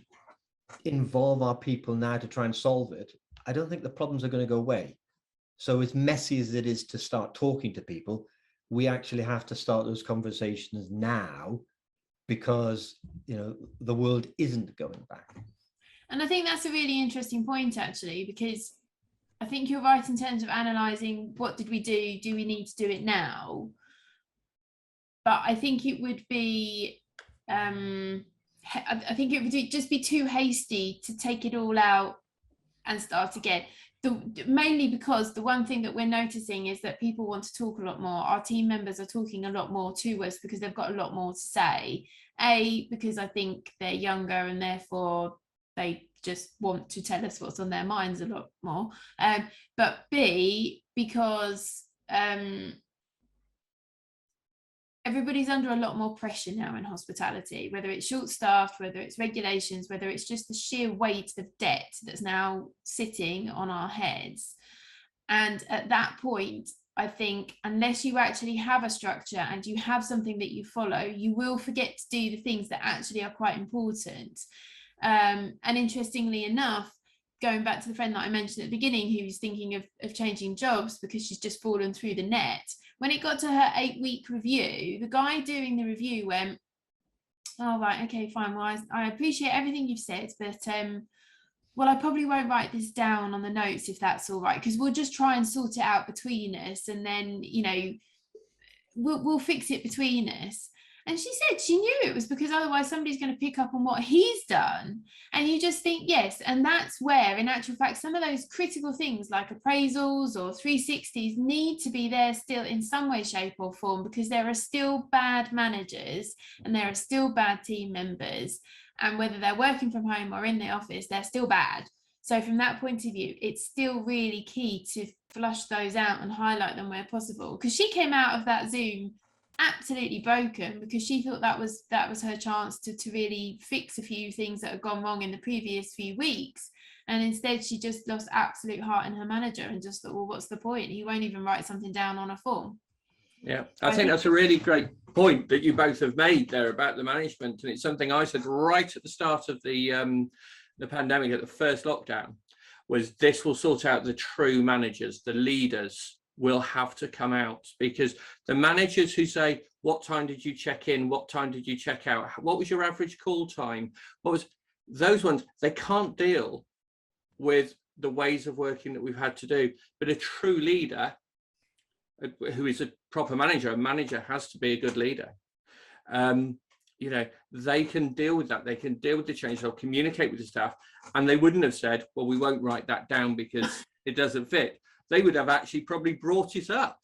involve our people now to try and solve it, I don't think the problems are going to go away. So as messy as it is to start talking to people, we actually have to start those conversations now, because the world isn't going back. And I think that's a really interesting point, actually, because I think you're right in terms of analysing what did we do we need to do it now? But I think it would be, I think it would just be too hasty to take it all out and start again. Mainly because the one thing that we're noticing is that people want to talk a lot more. Our team members are talking a lot more to us because they've got a lot more to say. A, because I think they're younger and therefore they just want to tell us what's on their minds a lot more. But B, because everybody's under a lot more pressure now in hospitality, whether it's short-staffed, whether it's regulations, whether it's just the sheer weight of debt that's now sitting on our heads. And at that point, I think unless you actually have a structure and you have something that you follow, you will forget to do the things that actually are quite important. And interestingly enough, going back to the friend that I mentioned at the beginning, who was thinking of changing jobs because she's just fallen through the net, when it got to her 8-week review, the guy doing the review went, oh, right, okay, fine. Well, I appreciate everything you've said, but well, I probably won't write this down on the notes if that's all right, because we'll just try and sort it out between us, and then, we'll fix it between us. And she said she knew it was because otherwise somebody's going to pick up on what he's done. And you just think, yes, and that's where, in actual fact, some of those critical things like appraisals or 360s need to be there still in some way, shape or form, because there are still bad managers and there are still bad team members. And whether they're working from home or in the office, they're still bad. So from that point of view, it's still really key to flush those out and highlight them where possible. Because she came out of that Zoom absolutely broken, because she thought that was her chance to really fix a few things that had gone wrong in the previous few weeks, and instead she just lost absolute heart in her manager and just thought, well, what's the point? He won't even write something down on a form. Yeah, I think that's a really great point that you both have made there about the management, and it's something I said right at the start of the pandemic, at the first lockdown, was this will sort out the true managers. The leaders will have to come out, because the managers who say, what time did you check in, what time did you check out, what was your average call time, what was those ones, they can't deal with the ways of working that we've had to do. But a true leader who is a proper manager, a manager has to be a good leader. They can deal with that, they can deal with the change, they'll communicate with the staff, and they wouldn't have said, well, we won't write that down because it doesn't fit. They would have actually probably brought it up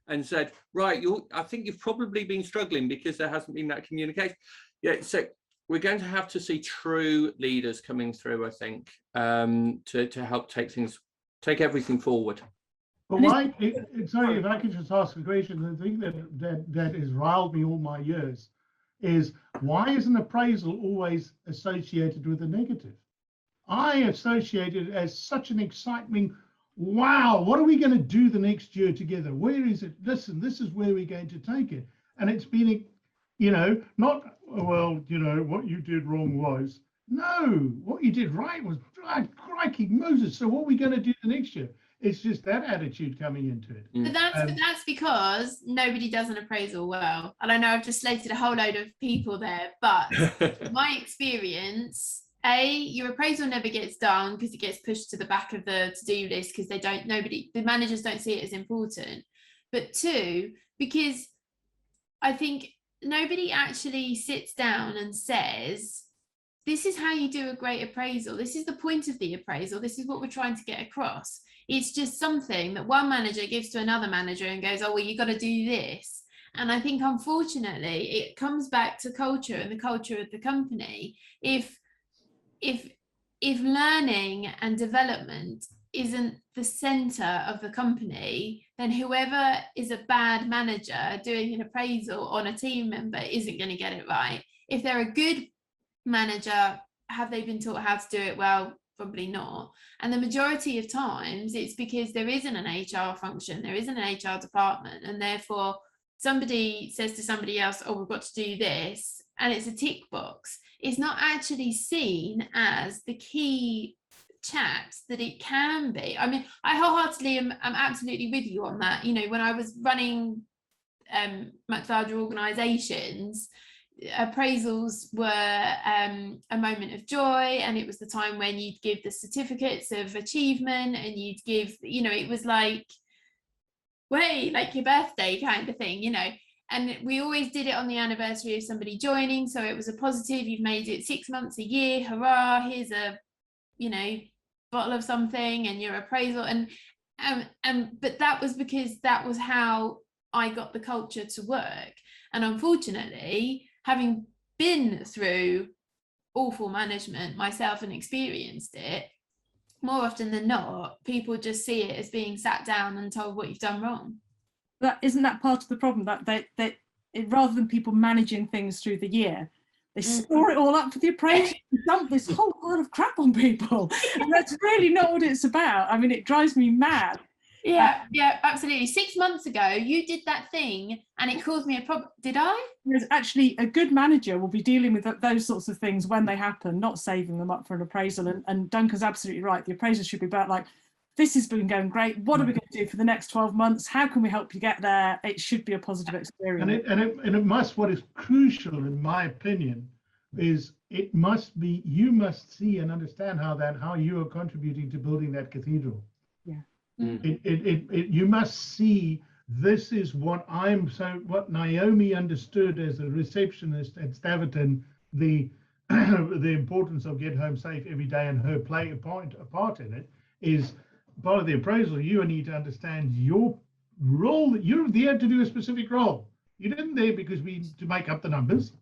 and said, right, I think you've probably been struggling because there hasn't been that communication. Yeah, so we're going to have to see true leaders coming through, I think, to help take everything forward. But why, sorry, if I could just ask a question, the thing that has riled me all my years is, why is an appraisal always associated with a negative? I associate it as such an exciting, wow, what are we going to do the next year together? Where is it? Listen, this is where we're going to take it. And it's been, not, well, what you did wrong was, no, what you did right was, crikey Moses, so what are we going to do the next year? It's just that attitude coming into it. But that's because nobody does an appraisal well. And I know I've just slated a whole load of people there, but my experience, your appraisal never gets done because it gets pushed to the back of the to-do list because the managers don't see it as important. But two, because I think nobody actually sits down and says, this is how you do a great appraisal. This is the point of the appraisal. This is what we're trying to get across. It's just something that one manager gives to another manager and goes, oh, well, you got to do this. And I think, unfortunately, it comes back to culture and the culture of the company. If learning and development isn't the center of the company, then whoever is a bad manager doing an appraisal on a team member isn't going to get it right. If they're a good manager, have they been taught how to do it well? Probably not. And the majority of times it's because there isn't an HR function, there isn't an HR department, and therefore somebody says to somebody else, oh, we've got to do this, and it's a tick box. It's not actually seen as the key chat that it can be. I mean, I wholeheartedly am absolutely with you on that. You know, when I was running much larger organizations, appraisals were a moment of joy, and it was the time when you'd give the certificates of achievement, and you'd give, you know, it was like, way like your birthday kind of thing, you know. And we always did it on the anniversary of somebody joining, so it was a positive. You've made it 6 months, a year, hurrah, here's a, you know, bottle of something and your appraisal. And but that was because that was how I got the culture to work. And unfortunately, having been through awful management myself and experienced it, more often than not, people just see it as being sat down and told what you've done wrong. That isn't that part of the problem, that rather than people managing things through the year, they store it all up for the appraisal and dump this whole pile of crap on people. And that's really not what it's about. I mean, it drives me mad. Yeah, absolutely. 6 months ago, you did that thing and it caused me a problem. Did I? There's actually a good manager will be dealing with those sorts of things when they happen, not saving them up for an appraisal. And Duncan's absolutely right. The appraisal should be about like, this has been going great. What are we going to do for the next 12 months? How can we help you get there? It should be a positive experience. And it must, what is crucial in my opinion, is it must be, you must see and understand how you are contributing to building that cathedral. Yeah. You must see, this is what Naomi understood as a receptionist at Staverton, the importance of get home safe every day, and her play a part in it is part of the appraisal. You need to understand your role, that you're there to do a specific role. You didn't there because to make up the numbers.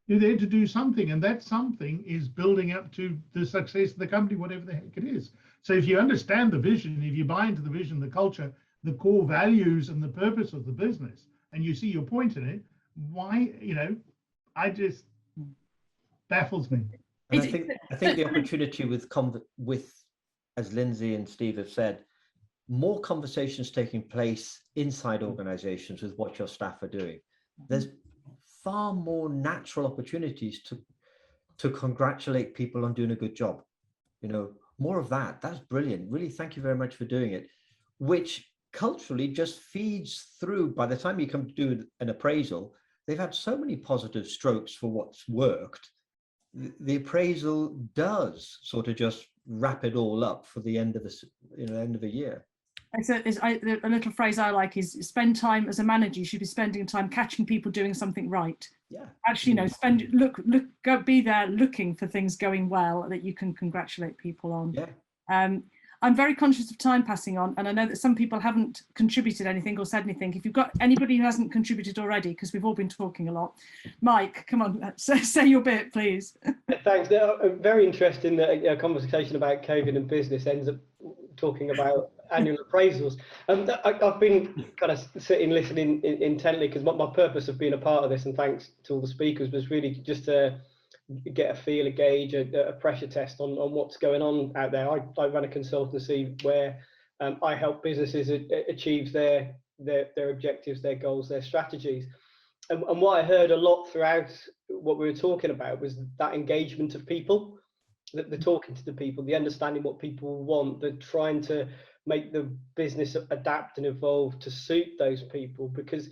You're there to do something, and that something is building up to the success of the company, whatever the heck it is. So if you understand the vision, if you buy into the vision, the culture, the core values and the purpose of the business, and you see your point in it, why, I just baffles me. And I think the opportunity with, as Lindsay and Steve have said, more conversations taking place inside organizations with what your staff are doing. There's far more natural opportunities to congratulate people on doing a good job. More of that. That's brilliant. Really, thank you very much for doing it, which culturally just feeds through. By the time you come to do an appraisal, they've had so many positive strokes for what's worked. The appraisal does sort of just wrap it all up for the end of a year. A little phrase I like is spend time as a manager. You should be spending time catching people doing something right. Yeah. Actually, be there looking for things going well that you can congratulate people on. Yeah. I'm very conscious of time passing on, and I know that some people haven't contributed anything or said anything. If you've got anybody who hasn't contributed already, because we've all been talking a lot, Mike, come on, say your bit, please. Thanks. Very interesting that a conversation about COVID and business ends up talking about annual appraisals. I've been kind of sitting listening intently, because my purpose of being a part of this, and thanks to all the speakers, was really just to get a feel, a gauge, a pressure test on what's going on out there. I run a consultancy where I help businesses achieve their objectives, their goals, their strategies. And what I heard a lot throughout what we were talking about was that engagement of people, that they're talking to the people, the understanding what people want, they're trying to make the business adapt and evolve to suit those people. Because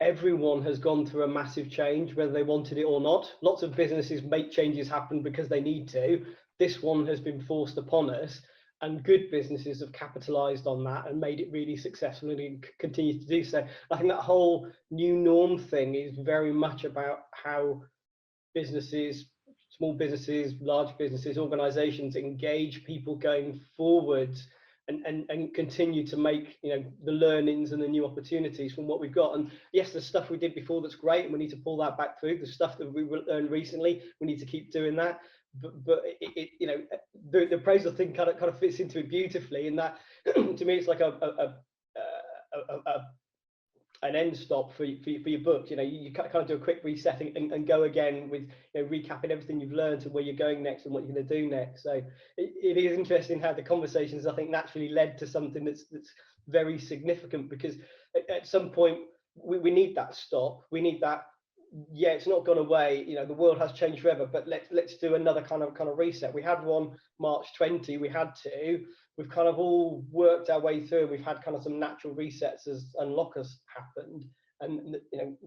everyone has gone through a massive change, whether they wanted it or not. Lots of businesses make changes happen because they need to. This one has been forced upon us, and good businesses have capitalized on that and made it really successful and continue to do so. I think that whole new norm thing is very much about how businesses, small businesses, large businesses, organizations engage people going forwards and continue to make, you know, the learnings and the new opportunities from what we've got. And yes, there's stuff we did before that's great, and we need to pull that back through. The stuff that we learned recently, we need to keep doing that. But it you know, the appraisal thing kind of fits into it beautifully. In that, to me, it's like an end stop for your book. You know, you kind of do a quick resetting and go again with, you know, recapping everything you've learned and where you're going next and what you're going to do next. So it is interesting how the conversations, I think, naturally led to something that's very significant, because at some point we need that stop. We need that. Yeah, it's not gone away. You know, the world has changed forever, but let's do another kind of reset. We had one March 20. We had to. We've kind of all worked our way through. We've had kind of some natural resets as unlockers happened, and you know,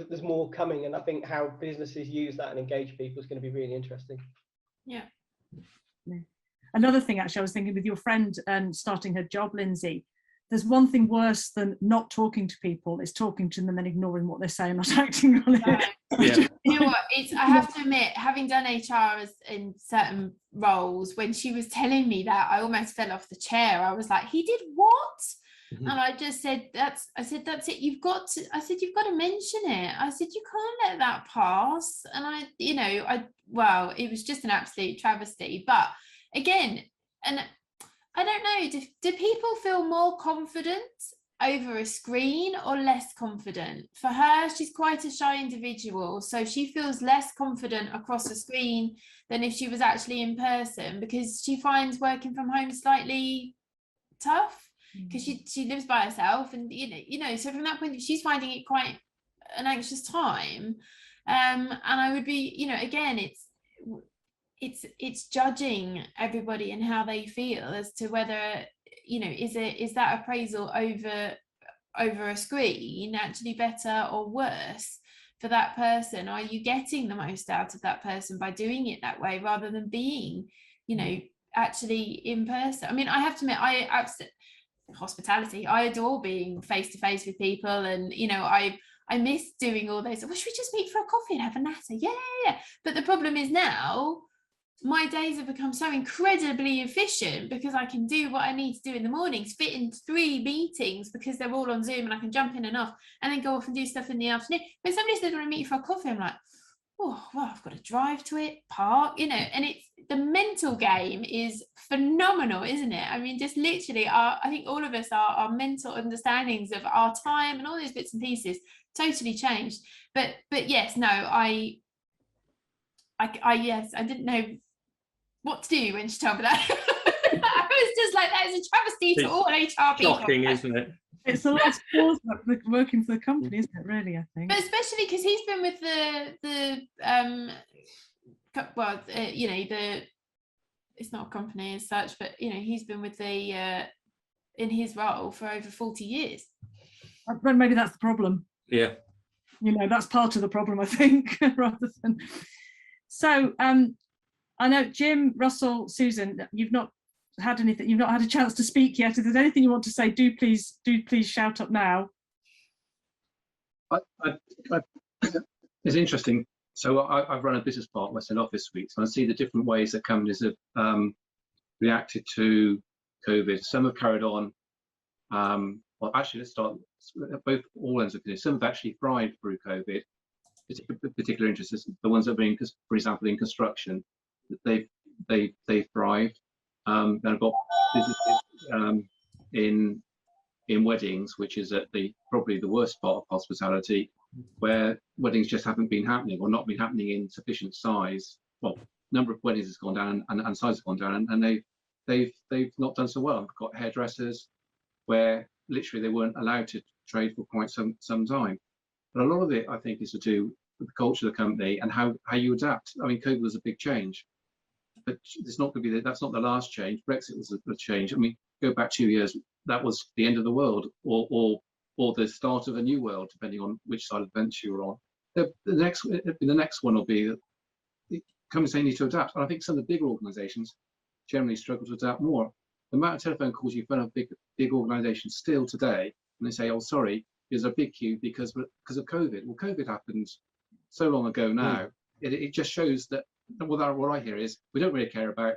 there's more coming. And I think how businesses use that and engage people is going to be really interesting. Yeah. Another thing, actually, I was thinking with your friend starting her job, Lindsay, there's one thing worse than not talking to people, is talking to them and then ignoring what they're saying, not acting on it. Yeah. You know what? I have to admit, having done HR in certain roles, when she was telling me that, I almost fell off the chair. I was like, he did what? Mhm. And I just said, that's it. You've got to mention it. I said, you can't let that pass. And well, it was just an absolute travesty. But again, and I don't know, do people feel more confident over a screen or less confident? For her, she's quite a shy individual, so she feels less confident across a screen than if she was actually in person, because she finds working from home slightly tough, because she lives by herself, and you know, so from that point of view, she's finding it quite an anxious time. And I would be, you know, again, it's judging everybody and how they feel as to whether, you know, is that appraisal over a screen actually better or worse for that person? Are you getting the most out of that person by doing it that way rather than being, you know, actually in person? I mean, I have to admit, hospitality, I adore being face to face with people, and you know, I miss doing all those. Well, should we just meet for a coffee and have a natter? Yeah. But the problem is now my days have become so incredibly efficient because I can do what I need to do in the mornings, fit in 3 meetings because they're all on Zoom, and I can jump in and off and then go off and do stuff in the afternoon. When somebody says, want to meet you for a coffee, I'm like, oh, well, I've got to drive to it, park, you know, and it's, the mental game is phenomenal, isn't it? I mean, just literally, I think all of us, our mental understandings of our time and all those bits and pieces totally changed. But yes, no, I yes, I didn't know what to do when she told me that. I was just like, that is a travesty to all HR people. Shocking, isn't it? It's a lot of skills working for the company, isn't it, really, I think? But especially because he's been with you know, it's not a company as such, but you know, he's been with in his role for over 40 years. But maybe that's the problem. Yeah. You know, that's part of the problem, I think, rather than. So I know Jim, Russell, Susan, you've not had anything, you've not had a chance to speak yet. If there's anything you want to say, do please shout up now. It's interesting. So I've run a business park myself this week, so I see the different ways that companies have reacted to COVID. Some have carried on. Well, actually, let's start both all ends of business. Some have actually thrived through COVID. Particular interest is the ones that are being, for example, in construction, they've thrived. Then I've got businesses in weddings, which is at probably the worst part of hospitality, where weddings just haven't been happening or not been happening in sufficient size. Well, number of weddings has gone down and size has gone down, and they've not done so well. I've got hairdressers where literally they weren't allowed to trade for quite some time. But a lot of it, I think, is to do with the culture of the company and how you adapt. I mean, COVID was a big change, but it's not going to be that's not the last change. Brexit was a change. I mean, go back 2 years, that was the end of the world, or or the start of a new world, depending on which side of the bench you're on. The next one will be companies they need to adapt. And I think some of the bigger organisations generally struggle to adapt more. The amount of telephone calls you phone of big organisations still today, and they say, "Oh, sorry, there's a big queue because of COVID." Well, COVID happened so long ago now. It just shows that what I hear is we don't really care about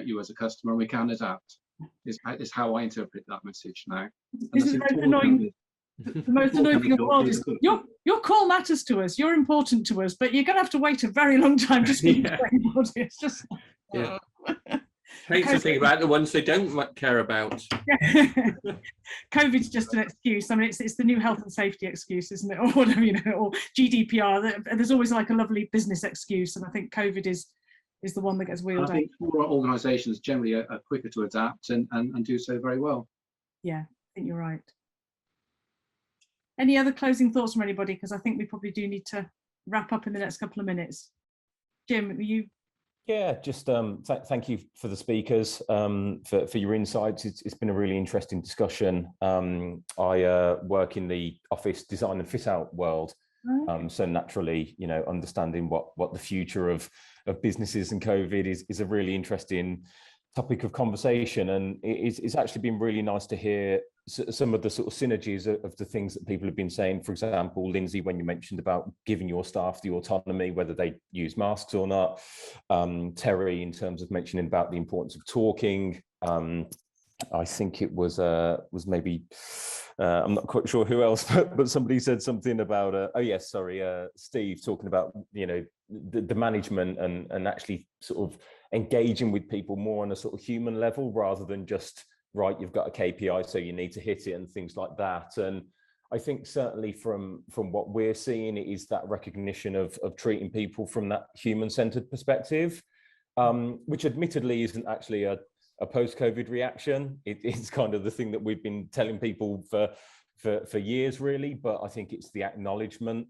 you as a customer, and we can adapt. Is how I interpret that message now. This is very annoying. The most annoying thing in the world is your call matters to us. You're important to us, but you're going to have to wait a very long time to speak to anybody. It's just. Hates to think about the ones they don't care about. COVID's just an excuse. I mean, it's the new health and safety excuse, isn't it? Or whatever, or GDPR. There's always like a lovely business excuse, and I think COVID is the one that gets wheeled out. I think smaller organisations generally are quicker to adapt and do so very well. Yeah, I think you're right. Any other closing thoughts from anybody? Because I think we probably do need to wrap up in the next couple of minutes. Jim, are you? Yeah, just thank you for the speakers, for your insights. It's been a really interesting discussion. I work in the office design and fit out world, so naturally, understanding what the future of businesses and COVID is a really interesting topic of conversation, and it's actually been really nice to hear some of the sort of synergies of the things that people have been saying. For example, Lindsay, when you mentioned about giving your staff the autonomy, whether they use masks or not. Terry, in terms of mentioning about the importance of talking. I think it was maybe, I'm not quite sure who else, but somebody said something about, Steve talking about, the management and actually sort of engaging with people more on a sort of human level rather than just, right, you've got a KPI, so you need to hit it and things like that. And I think certainly from what we're seeing, it is that recognition of treating people from that human-centered perspective, which admittedly isn't actually a post-COVID reaction. It's kind of the thing that we've been telling people for years, really. But I think it's the acknowledgement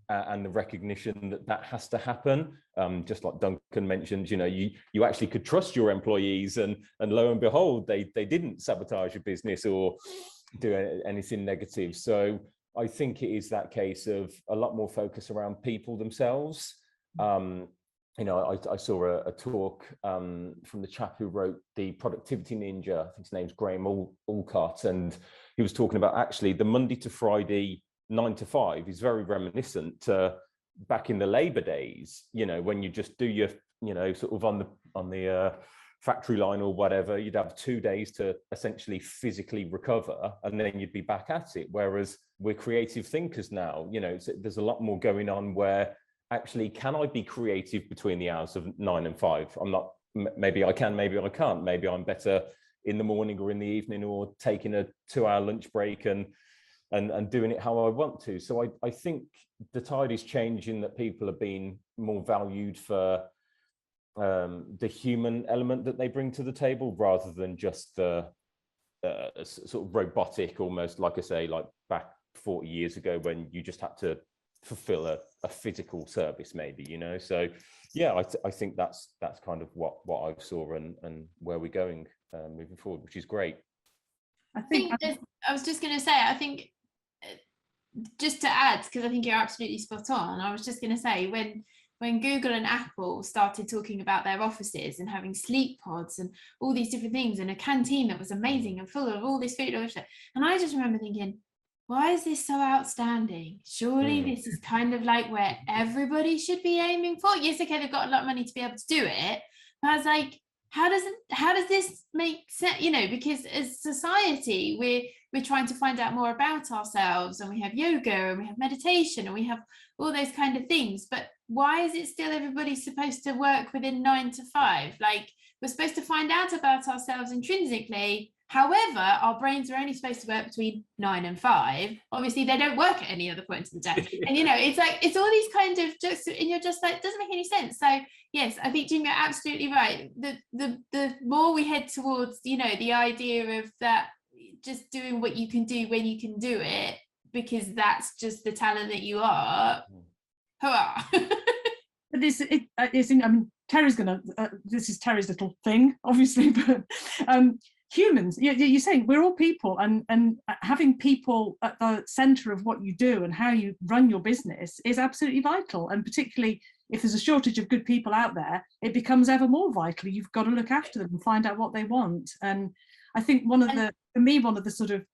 and the recognition that has to happen. Just like Duncan mentioned, you actually could trust your employees, and lo and behold, they didn't sabotage your business or do anything negative. So I think it is that case of a lot more focus around people themselves. I saw a talk from the chap who wrote The Productivity Ninja. I think his name's Graham Allcott, and he was talking about actually the Monday to Friday 9 to 5 is very reminiscent to back in the Labour days, when you just do your, sort of on the factory line or whatever, you'd have 2 days to essentially physically recover, and then you'd be back at it. Whereas we're creative thinkers now, there's a lot more going on where actually, can I be creative between the hours of 9 and 5? I'm not, maybe I can, maybe I can't. Maybe I'm better in the morning or in the evening, or taking a 2-hour lunch break and doing it how I want to. So I think the tide is changing, that people are being more valued for the human element that they bring to the table, rather than just the sort of robotic, almost, like I say, like back 40 years ago when you just had to fulfill a physical service, maybe, So yeah, I think that's kind of what I saw and where we're going moving forward, which is great. I was just going to say, I think, just to add, because I think you're absolutely spot on, I was just going to say, when Google and Apple started talking about their offices and having sleep pods and all these different things, and a canteen that was amazing and full of all this food, and I just remember thinking, why is this so outstanding? Surely this is kind of like where everybody should be aiming for. Yes, okay, they've got a lot of money to be able to do it, but I was like, how does this make sense? Because as society, we're trying to find out more about ourselves, and we have yoga and we have meditation and we have all those kind of things. But why is it still everybody supposed to work within 9 to 5? Like, we're supposed to find out about ourselves intrinsically. However, our brains are only supposed to work between 9 and 5. Obviously, they don't work at any other point in the day. And, it's like, it's all these kind of just, and you're just like, it doesn't make any sense. So, yes, I think, Jim, you're absolutely right. The more we head towards, the idea of that, just doing what you can do when you can do it, because that's just the talent that you are. Hurrah. But Terry's gonna. This is Terry's little thing, obviously, but humans. You're saying we're all people, and having people at the center of what you do and how you run your business is absolutely vital. And particularly if there's a shortage of good people out there, it becomes ever more vital. You've got to look after them and find out what they want. And I think one of the sort of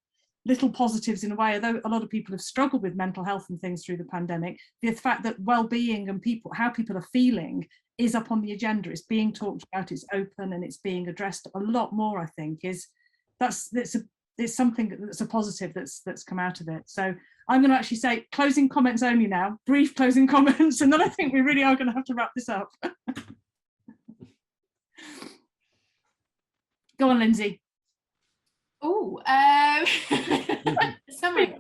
little positives in a way, although a lot of people have struggled with mental health and things through the pandemic, the fact that well-being and how people are feeling is up on the agenda. It's being talked about, it's open, and it's being addressed a lot more, I think. It's something that's a positive that's come out of it. So I'm going to actually say closing comments only now, brief closing comments, and then I think we really are going to have to wrap this up. Go on, Lindsay. Oh, sorry.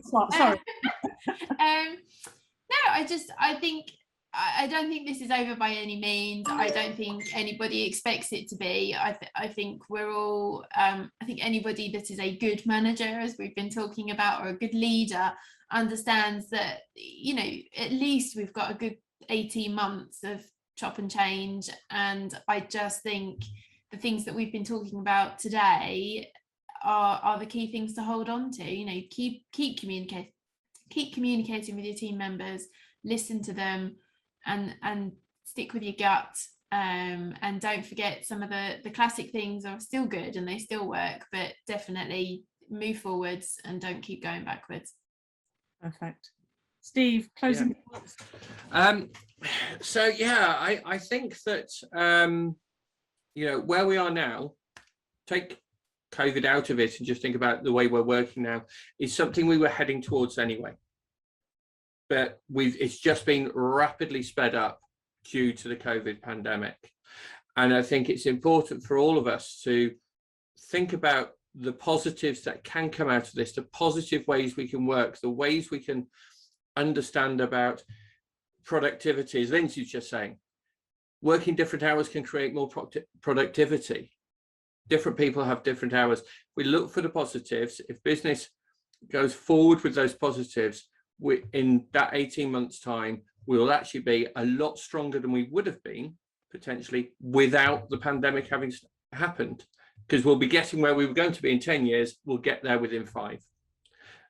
I don't think this is over by any means. I don't think anybody expects it to be. I think we're all, I think anybody that is a good manager, as we've been talking about, or a good leader, understands that, you know, at least we've got a good 18 months of chop and change. And I just think the things that we've been talking about today are the key things to hold on to. You know, keep communicating with your team members, listen to them, and stick with your gut, and don't forget some of the classic things are still good and they still work, but definitely move forwards and don't keep going backwards. Perfect. Steve, closing thoughts. So yeah, I think that you know, where we are now, take COVID out of it and just think about the way we're working now, is something we were heading towards anyway. But it's just been rapidly sped up due to the COVID pandemic. And I think it's important for all of us to think about the positives that can come out of this, the positive ways we can work, the ways we can understand about productivity. As Lindsay was just saying, working different hours can create more productivity. Different people have different hours. We look for the positives. If business goes forward with those positives, in that 18 months time, we will actually be a lot stronger than we would have been potentially without the pandemic having happened, because we'll be getting where we were going to be in 10 years. We'll get there within 5.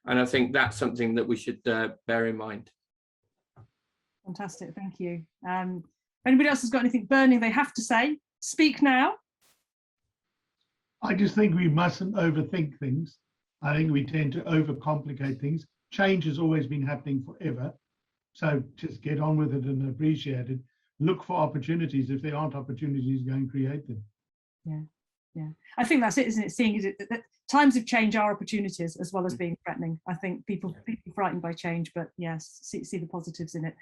And I think that's something that we should bear in mind. Fantastic, thank you. If anybody else has got anything burning they have to say, speak now. I just think we mustn't overthink things. I think we tend to overcomplicate things. Change has always been happening forever. So just get on with it and appreciate it. Look for opportunities. If there aren't opportunities, go and create them. Yeah. I think that's it, isn't it? Seeing that times of change are opportunities as well as being threatening. I think people are frightened by change, but yes, see the positives in it.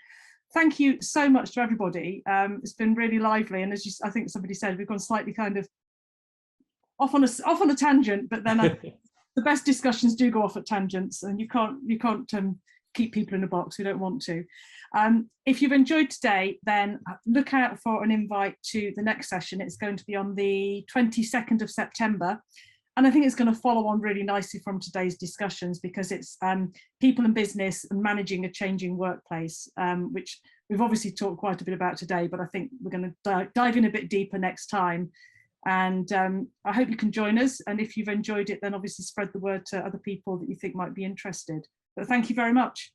Thank you so much to everybody. It's been really lively, and as I think somebody said, we've gone slightly kind of off on a tangent, but then the best discussions do go off at tangents, and you can't keep people in a box. We don't want to. If you've enjoyed today, then look out for an invite to the next session. It's going to be on the 22nd of September. And I think it's going to follow on really nicely from today's discussions, because it's people and business and managing a changing workplace, which we've obviously talked quite a bit about today, but I think we're going to dive in a bit deeper next time. And I hope you can join us. And if you've enjoyed it, then obviously spread the word to other people that you think might be interested. But thank you very much.